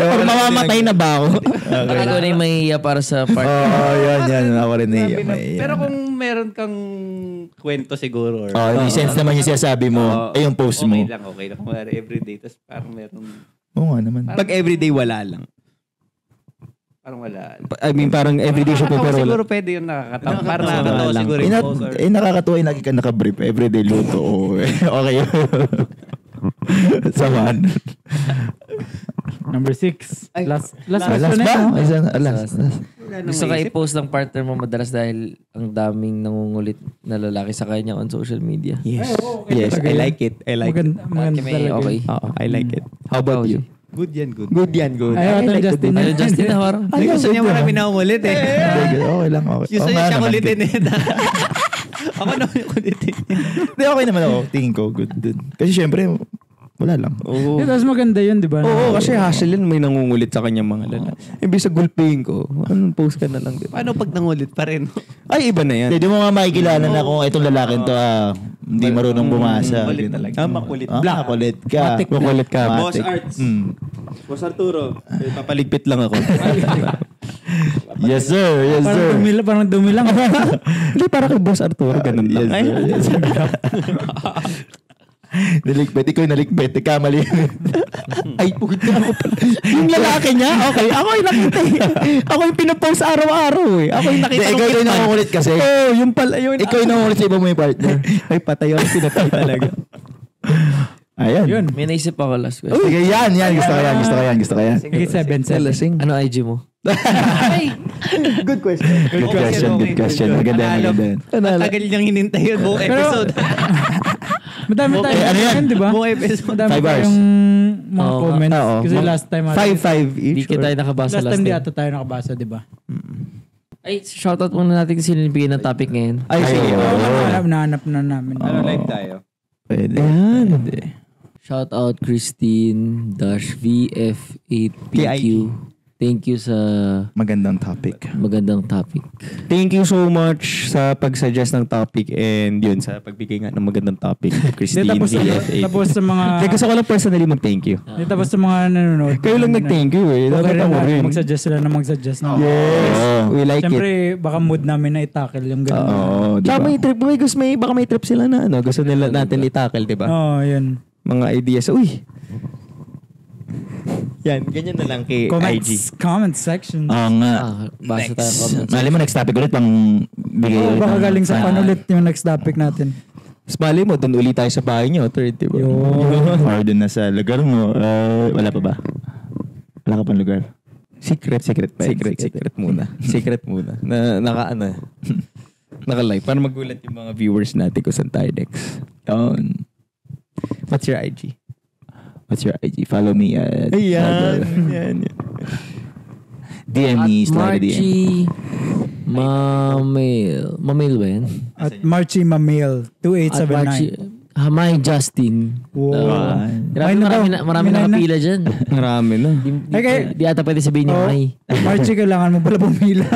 Or mamamatay na ba ako? Parang ikaw na yung mahihiya para sa partner. Yan. Ako rin nahihiya. Pero kung meron kang kwento siguro. Or, May sense naman yung sinasabi mo. Yung post mo. Okay lang. Kung everyday. Tapos parang meron. Oo nga naman. Pag everyday, wala lang. Parang wala. I mean, parang everyday siya po, pero wala. Siguro pwede yung nakakatawa. Parang nakakatawa lang. siguro yung post. Or, Nakakatuwa yung lagi ka nakabrief. Everyday luto. Okay. Samaan. Number 6. Last Last question ba? na. Last. Gusto ka i-post ng partner mo madalas dahil ang daming nangungulit na lalaki sa kanya on social media. Yes. Yes, I like it. I like it. Maganda Kami, talaga. okay. Oo, I like it. How about you? good yan, good. Good yan, good. Ayaw I ito like Justin. good. Ano Justin na parang? Hindi, gusto niya marami na umulit eh. Okay lang. Okay. Gusto Oo niya nga siya naman, ulitin good. eh. Ako naman yung ulitin. Hindi, okay naman ako. Tingin ko, good. Kasi syempre, wala lang. Oo. Tapos maganda yun, di ba? Oo, kasi hassle yun. May nangungulit sa kanya mga lala. Ibig sa gulping ko, anong post ka na lang. Diba? Paano pag nangulit pa rin? Ay, iba na yan. Hindi mo nga makikilala na kung itong lalaking to, hindi marunong bumasa. Makulit Ganun. talaga. Makulit. Makulit ka. Makulit ka. Matik. Arts. Boss Arturo, papaligpit lang ako. Yes, sir. Yes, sir. Parang dumi lang. Hindi, para kay Boss Arturo, ganun lang. Yes, sir. Yes, sir. Naligpit. Ikaw yung naligpit. Kamali. Ay, puto ako pala. Yung lalaki niya, okay. Ako yung nakita eh. Ako yung pinapost araw-araw eh. Ako yung nakita. Ikaw yung nangungulit kasi. Oo, yung pala yun. Ikaw yung nangungulit sa iba mo yung partner. Ay, patay ako. Sinatay talaga. Ayan. Yun. May naisip ako last question. Sige, yan. Gusto ko yan. Sige, 7. Ano IG mo? Good question. Maganda yan. Ang tagal niyang hinintay yun buong episode. Madami tayo. ano yan? Di ba? Buong episode. Madami 5 hours. tayong mga Oo, comments. oo. Kasi last time, 5 Hindi each. kita tayo nakabasa last last time di time. ata tayo nakabasa, di ba? Ay, shoutout muna natin kung sino yung bigay ng topic ngayon. Ay, sige. Nahanap na namin. Ano live tayo? Pwede. Shoutout Christine-VF8PQ. Thank you sa Magandang topic. magandang topic. Thank you so much sa pag-suggest ng topic and yun, sa pagbigay nga ng magandang topic. Christine, Tapos sa mga... Hindi, gusto ko lang personally mag-thank you. Tapos sa mga nanonood. Kayo lang nag-thank you eh. Okay Dapat rin ako rin. natin mag-suggest sila na mag-suggest. Yes. We like it. Siyempre, baka mood namin na i-tackle yung gano'n. Oo, Tsaka diba? may trip, baka may trip sila na ano, gusto nila natin i-tackle, di ba? Oo, yun. Mga ideas. Uy! Yan, ganyan na lang kay IG. Comment section. Oo nga. Basa tayo comments. Mali mo, next topic ulit pang bigay ulit. Baka ng- galing sa panulit yung next topic natin. Mas mali mo, doon ulit tayo sa bahay niyo, third, di ba? Or dun na sa lugar mo. Wala pa ba? Wala ka pang lugar? Secret muna. Secret muna. Naka-live. Para magulat yung mga viewers natin kung saan tayo next. Yun. What's your IG? What's your IG? Follow me at... Yan. DM me, slide DM. Marchie Mamil ba yan? At Marchie Mamil, At Marchie 2879. Hamay Justin. Wow. Grabe, May na daw. marami May na. nakapila dyan. Marami na. Di ata pwede sabihin yung Oh, may. Marchie, kailangan mo pala pumila.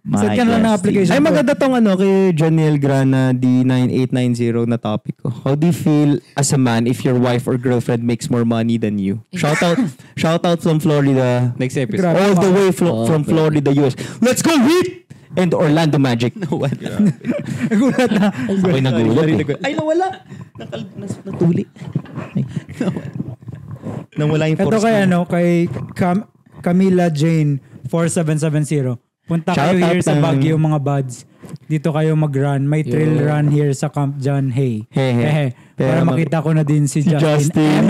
Set ka na ng application. Ay, maganda tong kay Janiel Grana D9890 na topic ko. How do you feel as a man if your wife or girlfriend makes more money than you? Shout out from Florida. Next episode. Grabe. All the way from Okay. Florida, US. Let's go Heat! And Orlando Magic. Nagulat na. Ako'y nagulat eh. Ay, nawala. Natuli. Nawala yung Ito force. kay Camila Jane 4770. Punta Shout kayo out here sa ng- Baguio mga buds. Dito kayo mag-run. May trail run here sa Camp John Hay. Hehe. Para Pero makita ko na din si Justin.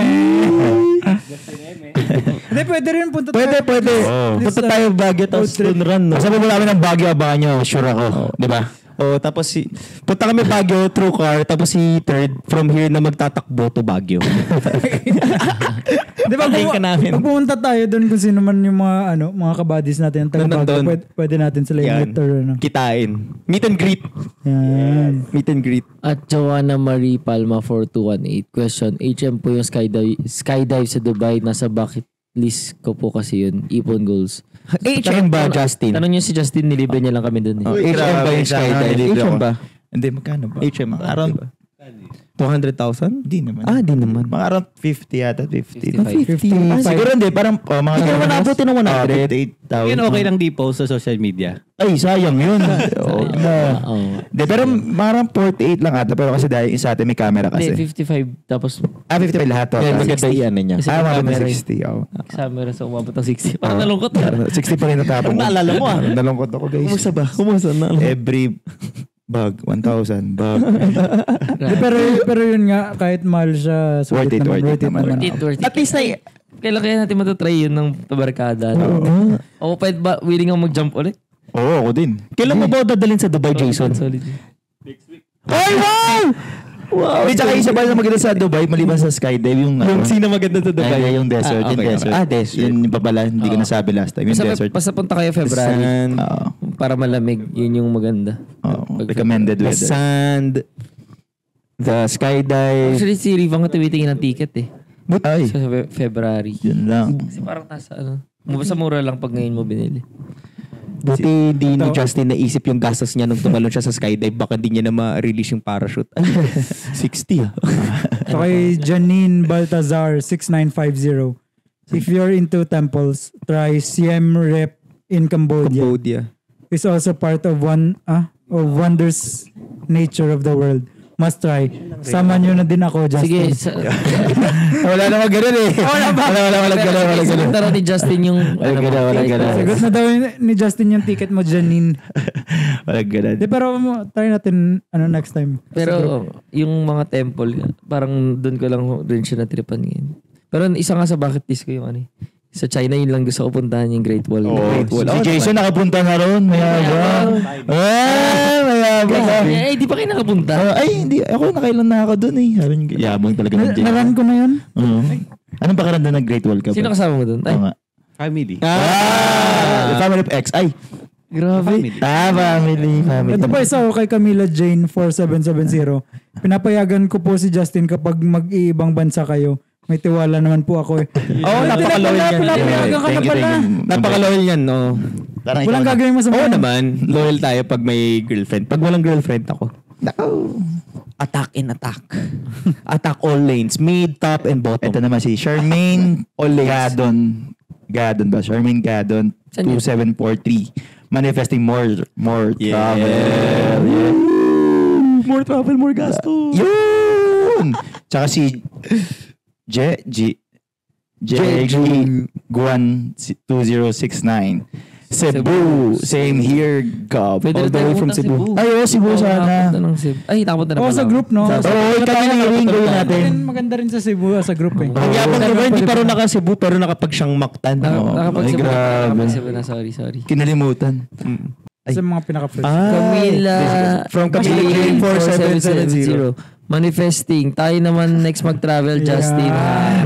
Hindi, pwede rin punta Pwede. This Punta tayo Baguio tapos trip. doon run. No? Sabi mo namin ng Baguio, abangan nyo. Sure ako. Di ba? Oh, tapos punta kami Baguio through car, tapos si third from here na magtatakbo to Baguio. Di ba, Patayin ka namin. pag pumunta tayo doon kung sino man yung mga kabadis natin yung taga Baguio, Nandun. pwede natin sila Yan. i-meet or ano. Kitain. Meet and greet. Yan. Meet and greet. At Joanna Marie Palma 4218. Question, HM po yung skydive sa Dubai. Nasa bucket list ko po kasi yun. Ipon goals. HM ba, Justin? Tanong nyo si Justin, nilibre niya lang kami dun eh. HM ba yung skydive? HM ba? Hindi, magkano ba? HM ba? Around, 200,000? di naman. Di naman. Mga around 50 yata, 50. 55. Siguro hindi, parang mga... Hindi naman nabuti ng 100. 58,000. Yun okay lang di post sa social media. Ay, sayang yun. Oo. Oo. Hindi, pero parang 48 lang ata. Pero kasi dahil isa atin may camera Hindi, kasi. 55. Tapos 55 lahat to. Yan, maganda yan niya. Kasi Ah, may mga camera 60. Oh. camera sa umabot ng 60. Parang nalungkot. 60 pa rin natapon. Parang naalala mo, ah. Nalungkot ako, guys. Kumusta ba? Kumusta na? Every bag, 1,000 bag. Di, pero yun nga, kahit mahal siya, Worth it, worth it naman. Worth it. At least na Kailan kaya natin matatry yun ng tabarkada? O pwede ba, willing ang mag-jump ulit? Oo, ako din. kailan mo ba dadalhin sa Dubai, Jason? Solid. Ay, wow! Wow! Di, tsaka isa pa na maganda sa Dubai, maliban sa skydive, yung... Yung sino maganda sa Dubai? Ay, yung desert, Ah, yung okay, desert. okay. Ah, desert. Yun yung papala, hindi ko nasabi last time. Yung desert. Basta punta kayo February. Sand. Oo. Para malamig. Yun yung maganda. Recommended The weather. sand. The skydive. Actually, si Riva nga tumitingin ng ticket eh. Ay, Sa February. yun lang. Kasi parang nasa ano. Basta mura lang pag ngayon mo binili. Buti di ni Justin naisip yung gastos niya nung tumalon siya sa skydive. Baka di niya na ma-release yung parachute. 60 ah. So kay Janine Baltazar 6950. If you're into temples, try Siem Reap in Cambodia. Cambodia. It's also part of wonders nature of the world. must try. Sama nyo na din ako, Justin. Sige. Wala naman ganun eh. Wala ganun. Sagot na ni Justin yung... Wala ganun. Sagot na daw ni Justin yung ticket mo, Janine. Wala ganun. Pero try natin next time. Pero yung mga temple, parang doon ko lang rin siya natripan ngayon. Pero isa nga sa bucket list ko yung sa China, yun lang gusto ko puntahan yung Great Wall. Great Wall. Si Jason nakapunta na ron. Mayabang. Mayabang. Di pa kayo nakapunta? Ay, hindi. Ako nakailan na ako dun eh. Yabang talaga ng Jason. Naran ko na yun. Anong pakiramdam ng Great Wall ka ba? Sino kasama mo doon? Oo nga. Family. The family of X. Ay. Grabe. Family. Ito pa isa ako kay Camila Jane 4770. Pinapayagan ko po si Justin kapag mag-iibang bansa kayo. May tiwala naman po ako eh. Napaka-loyal yan. Pinapayagan ka na pala. Napaka-loyal yan, no? Walang gagawin mo sa Oo naman. Loyal tayo pag may girlfriend. Pag walang girlfriend ako. Attack and attack. Attack all lanes. Mid, top, and bottom. Ito naman si Charmaine Gadon. Gadon ba? Charmaine Gadon 2743. Manifesting more travel. Yeah. More travel, more gasto. Yun! Tsaka si Guan 2069. Cebu. Same here, Gab. Pwede All the way from Cebu. Ay, Cebu sana. Ay, tapos na sa group, no? Kami na gawin natin. Maganda rin sa Cebu sa group eh. Ang yapang diba, hindi pa rin naka-Cebu pero nakapag siyang Mactan. Nakapag-Cebu na, sorry. Kinalimutan. Sa mga pinaka-first. Camila. From Camila Jane 4770. Manifesting. Tayo naman next mag-travel, Justin.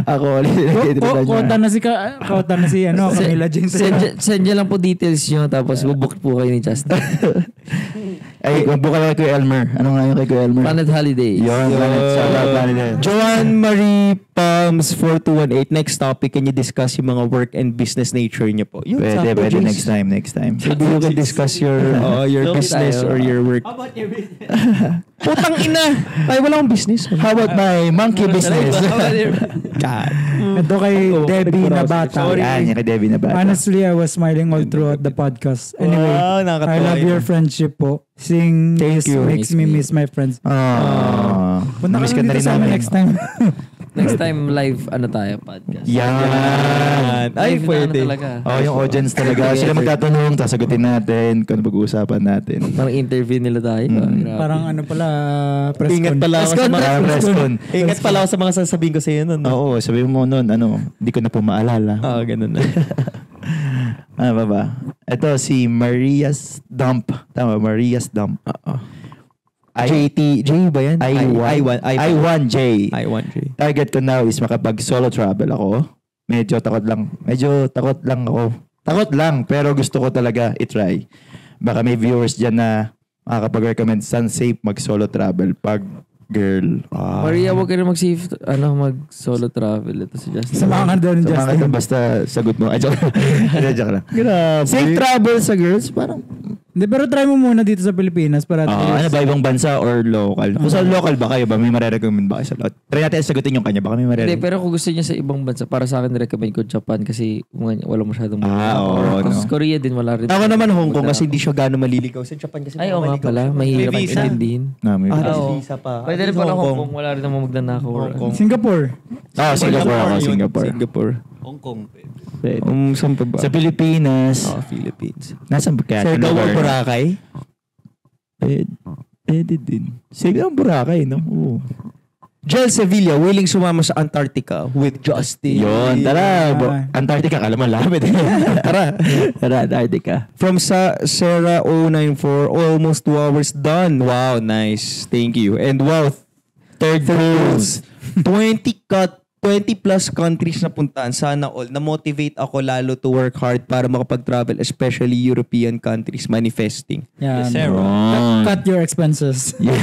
Ako ulit. Kota na si Camila Jane. Send nyo lang po details nyo, tapos bubook po kayo ni Justin. Ay, magbuka lang kay Elmer. Ano nga yung kay Elmer? Planet Holiday. Yun, Planet. Joanne Marie Palms 4218. Next topic, can you discuss yung mga work and business nature niyo po? Pwede. Next time. Maybe you can discuss your business or your work. How about your business? Putang ina! Ay, wala akong business. How about my monkey business? God. Ito kay Debbie na bata. Yan, kay Debbie na bata. Honestly, I was smiling all throughout the podcast. Anyway, Wow, nakakatawa I love yun. your friendship po. Seeing this makes me miss my friends. Punta Namiss ka ka na dito rin sa amin namin. next time. Next time, live, podcast. Yan. Ay, Live na pwede. talaga. Yung audience talaga. Sila magtatanong, sasagutin natin kung ano pag-uusapan natin. Parang interview nila tayo. Grabe. Parang press Ingat con. pala ako sa mga Preskon. Ingat pala ako sa mga sasabihin ko sa iyo nun. Oo, sabihin mo nun, hindi ko na po maalala. Ganun na. Ano ba? Ito, si Maria's Dump. Tama, Maria's Dump. JT, J ba yan? I1J. I1J. Target ko now is makapag-solo travel ako. Medyo takot lang ako. Takot lang, pero gusto ko talaga i-try. Baka may viewers dyan na makakapag-recommend saan safe mag-solo travel pag girl. Maria, huwag ka na mag-solo travel. Ito si Justin. Samahan daw ni Justin. Justin. Basta sagot mo. Joke lang. Safe travel sa girls, parang Hindi, pero try mo muna dito sa Pilipinas para at ano least. ba, ibang bansa or local? Kung sa local ba kayo ba? May marirecommend ba kayo sa local? Try natin sagutin yung kanya. Baka may Hindi, marirecommend. pero kung gusto niya sa ibang bansa, para sa akin, recommend ko Japan kasi wala masyadong oo, Tapos no. Korea din, wala rin. Ako naman Hong Kong kasi hindi siya gano'ng maliligaw. Sa Japan kasi Ay, oo nga pala. Mahirap May visa. intindihin. May Oo. visa pa. Pwede rin pala Hong Kong. Wala rin namang magnanakaw. Hong Kong. Singapore. Singapore ako. Singapore. Hong Kong. Saan pa ba? Sa Pilipinas. Philippines. Nasaan ba kaya? Siargao o Boracay? Pwede din. Siargao o Boracay, no? Oo. Jel Sevilla, willing sumama sa Antarctica with Justin. Yun, tara. Antarctica, kala mo lapit. Tara, Antarctica. From Sarah 094, almost 2 hours done. Wow, nice. Thank you. And wow, third goals. 20 plus countries na puntaan. Sana all. Na-motivate ako lalo to work hard para makapag-travel, especially European countries manifesting. Yan. Yes, sir. Cut your expenses. Yeah.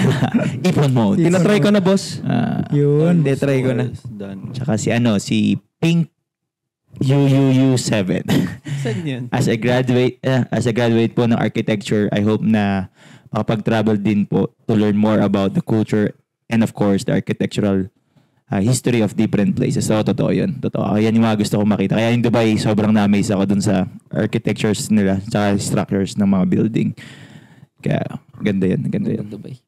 Ipon mode. Tinatry ko na, boss. Yun. Hindi, try ko na. Done. Tsaka si Pink UUU7. Saan yan? As a graduate po ng architecture, I hope na makapag-travel din po to learn more about the culture and of course the architectural history of different places. So, totoo yun. Totoo. Yan yung mga gusto kong makita. Kaya yung Dubai, sobrang na-amaze ako dun sa architectures nila tsaka structures ng mga building. Kaya, ganda yan. Dubai.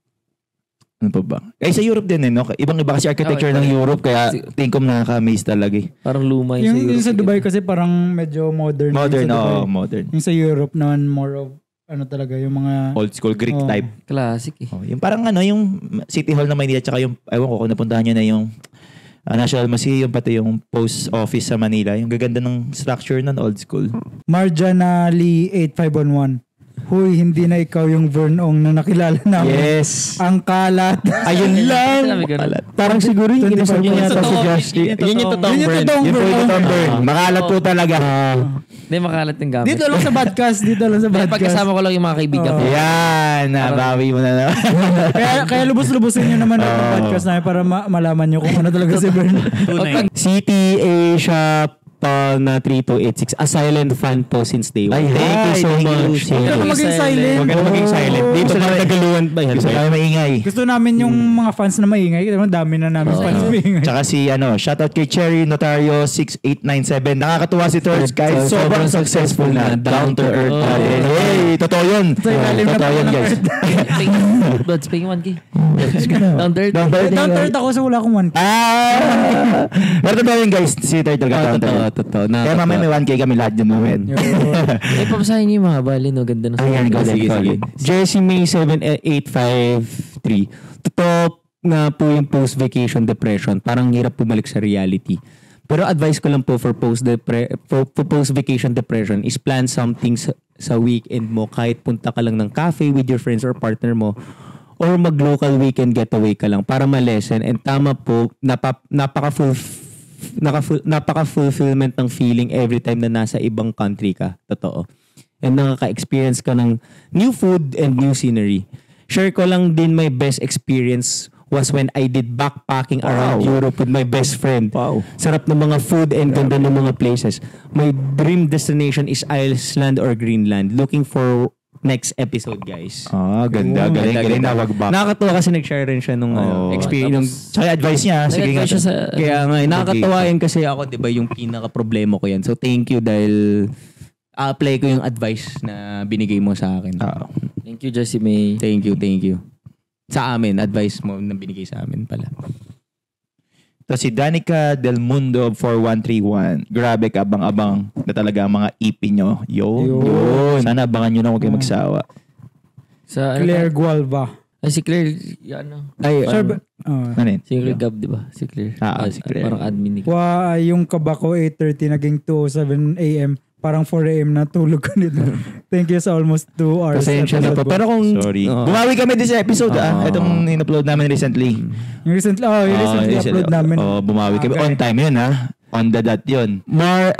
Ano pa ba? Sa Europe din no? Ibang-iba kasi architecture ng Europe kaya tingin ko nakaka-amaze talaga eh. Parang luma yung sa Europe. Yung sa Dubai kasi parang medyo modern. Modern, yung sa Dubai. modern. Yung sa Europe naman more of talaga yung mga Old school Greek type. Classic eh. Yung parang yung City Hall na Manila tsaka yung, ewan ko kung napuntahan nyo na yung National Museum, pati yung Post Office sa Manila. Yung gaganda ng structure ng old school. Marjana Lee 8511. Huy, hindi na ikaw yung Vernong na nakilala namin. Yes. Ang kalat. Ayun lang. Sabi ganun. Parang siguro yung 25 inasabi niya yata si totoo. Justin. Yun yung totoong Yun yung burn. totoong Yung po yung burn. totoong burn. Makalat po talaga. Hindi makalat yung gamit. Dito lang sa podcast. Dito lang sa Hindi, podcast. pagkasama ko lang yung mga kaibigan ko. Yan, nabawi mo na naman. Kaya lubos-lubusin nyo naman ang podcast namin para malaman nyo kung ano talaga si Vern. City Asia Paul na 3286. A silent fan po since day one. Ay, Thank you so thank you. much. Huwag ka na maging silent. Huwag ka na maging silent. Dito Gusto sa namin- Tagaluan ba yan? Gusto kami maingay. Gusto namin yung mga fans na maingay. Kasi dami na namin fans na maingay. Tsaka si shoutout kay Cherry Notario 6897. Nakakatuwa si Thirds guys. Sobrang successful na. Down to earth. Hey, totoo yun. ilalim na Totoo yun ng guys. Blood spring 1K. Down dirt. Down to earth. Down third ako sa wala akong 1K. Pero totoo yun guys. Si Third talaga down to earth. Totoo. Kaya mamaya may 1K kami lahat dyan namin. Eh, papasahin niyo yung mga bali, no? Ganda na. Ayan, go. Sige, sige. Jessie May 7853. Totoo na po yung post-vacation depression. Parang hirap bumalik sa reality. Pero advice ko lang po for post-vacation depression is plan something sa weekend mo. Kahit punta ka lang ng cafe with your friends or partner mo. Or mag-local weekend getaway ka lang para ma-lessen. And tama po, napaka-fulfillment ng feeling every time na nasa ibang country ka. Totoo. And nakaka-experience ka ng new food and new scenery. Share ko lang din my best experience was when I did backpacking around Europe with my best friend. Wow. Sarap ng mga food and ganda ng mga places. My dream destination is Iceland or Greenland. Looking for next episode, guys. Ganda. Galing na wagbak. Nakakatuwa kasi nag-share rin siya nung experience. Tsaka advice niya. Sige nga. Nag-advise siya sa... Kaya nga, nakakatawa yun kasi ako, di ba, yung pinaka-problema ko yan. So, thank you dahil apply ko yung advice na binigay mo sa akin. Thank you, Jessie May. Thank you. Sa amin, advice mo na binigay sa amin pala. Ito si Danica Del Mundo 4131. Grabe ka, abang-abang na talaga ang mga EP nyo. Yun. Sana abangan nyo na huwag kayo magsawa. Sa Claire Gualva. Ay, si Claire, ano? Ay, Ano yun? Si Claire Gab, di ba? Si Claire. Si Claire. Parang admin ni Yung kabako 8:30 naging 2:07 a.m. Parang 4 a.m. na tulog ko nito. Thank you sa almost 2 hours. pasensya na po. Pero kung... Sorry. Oo. Bumawi kami din sa episode. Itong in-upload namin recently. Yung recently upload namin. Bumawi kami. Okay. On time yun ha. On the dot yun.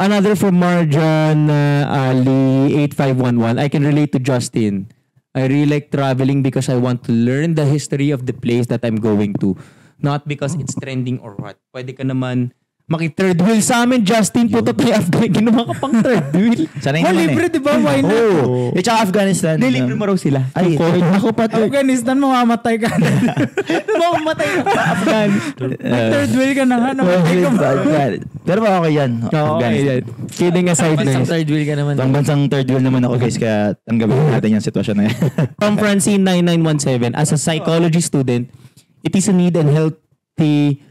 Another from Marjan Ali 8511. I can relate to Justin. I really like traveling because I want to learn the history of the place that I'm going to. Not because it's trending or what. Pwede ka naman maki-third wheel sa amin, Justin. Puto tayo Afghan. Ginawa ka pang third wheel. Sana yun naman libre, di ba? Why not? Oo. Tsaka Afghanistan. Hindi, libre mo raw sila. Ay, ako pa third. Afghanistan, mamamatay ka na. Mamamatay ka pa, Afghan. Third wheel ka na nga. Namatay ka ba? Pero okay yan. Afghanistan. Kidding aside na Bansang third wheel ka naman. Pang bansang third wheel naman ako guys. Kaya tanggapin natin yung sitwasyon na yan. From Francine 9917, as a psychology student, it is a need and healthy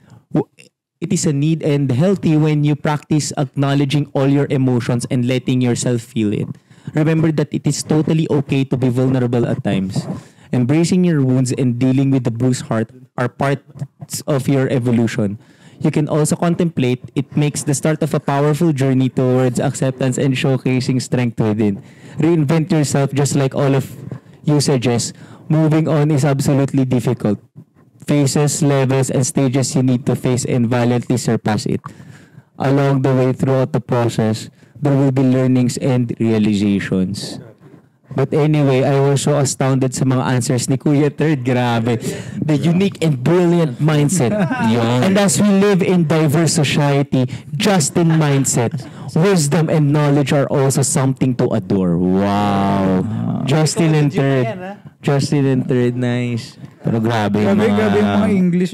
when you practice acknowledging all your emotions and letting yourself feel it. Remember that it is totally okay to be vulnerable at times. Embracing your wounds and dealing with the bruised heart are parts of your evolution. You can also contemplate. It makes the start of a powerful journey towards acceptance and showcasing strength within. Reinvent yourself just like all of you suggest. Moving on is absolutely difficult. Phases, levels, and stages you need to face and valiantly surpass it. Along the way throughout the process, there will be learnings and realizations. But anyway, I was so astounded sa mga answers ni Kuya Third. Grabe. The unique and brilliant mindset. And as we live in diverse society, Justin mindset, wisdom and knowledge are also something to adore. Wow. Justin and Third, nice. Pero grabe yung mga... Grabe yung mga English.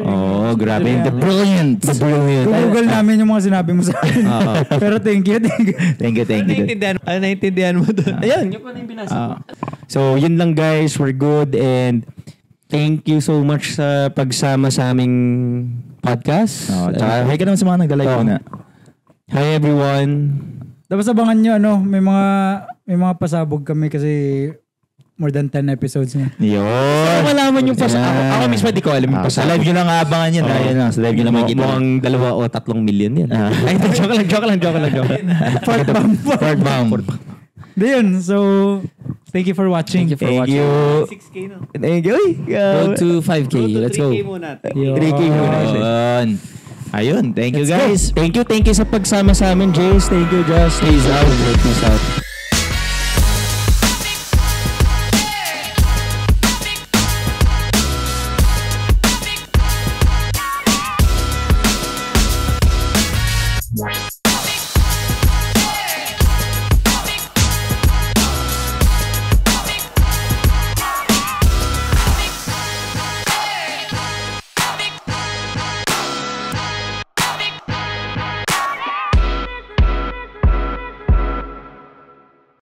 Grabe yung the brilliant. Google namin yung mga sinabi mo sa akin. Pero thank you. Thank you. Naintindihan mo doon. Ayun, yung pa na yung binasa. So, yun lang guys. We're good and thank you so much sa pagsama sa aming podcast. Tsaka, hi ka naman sa mga naglalike muna. Hi everyone. Tapos abangan nyo, may mga pasabog kami kasi more than 10 episodes na. Yun. Malaman yung ako mismo di ko alam yung Sa live nyo lang abangan yan. Ayun lang, sa live nyo lang makikita. Mukhang 2 o 3 million yan. Ay, joke lang. Fart bomb. Yun, so thank you for watching. Thank you for watching. 6K na. Thank you. Go to 5K. Let's go. 3K muna. 3K muna. Ayun. Thank you guys. Thank you sa pagsama sa amin, Jace. Thank you, Josh. Peace out.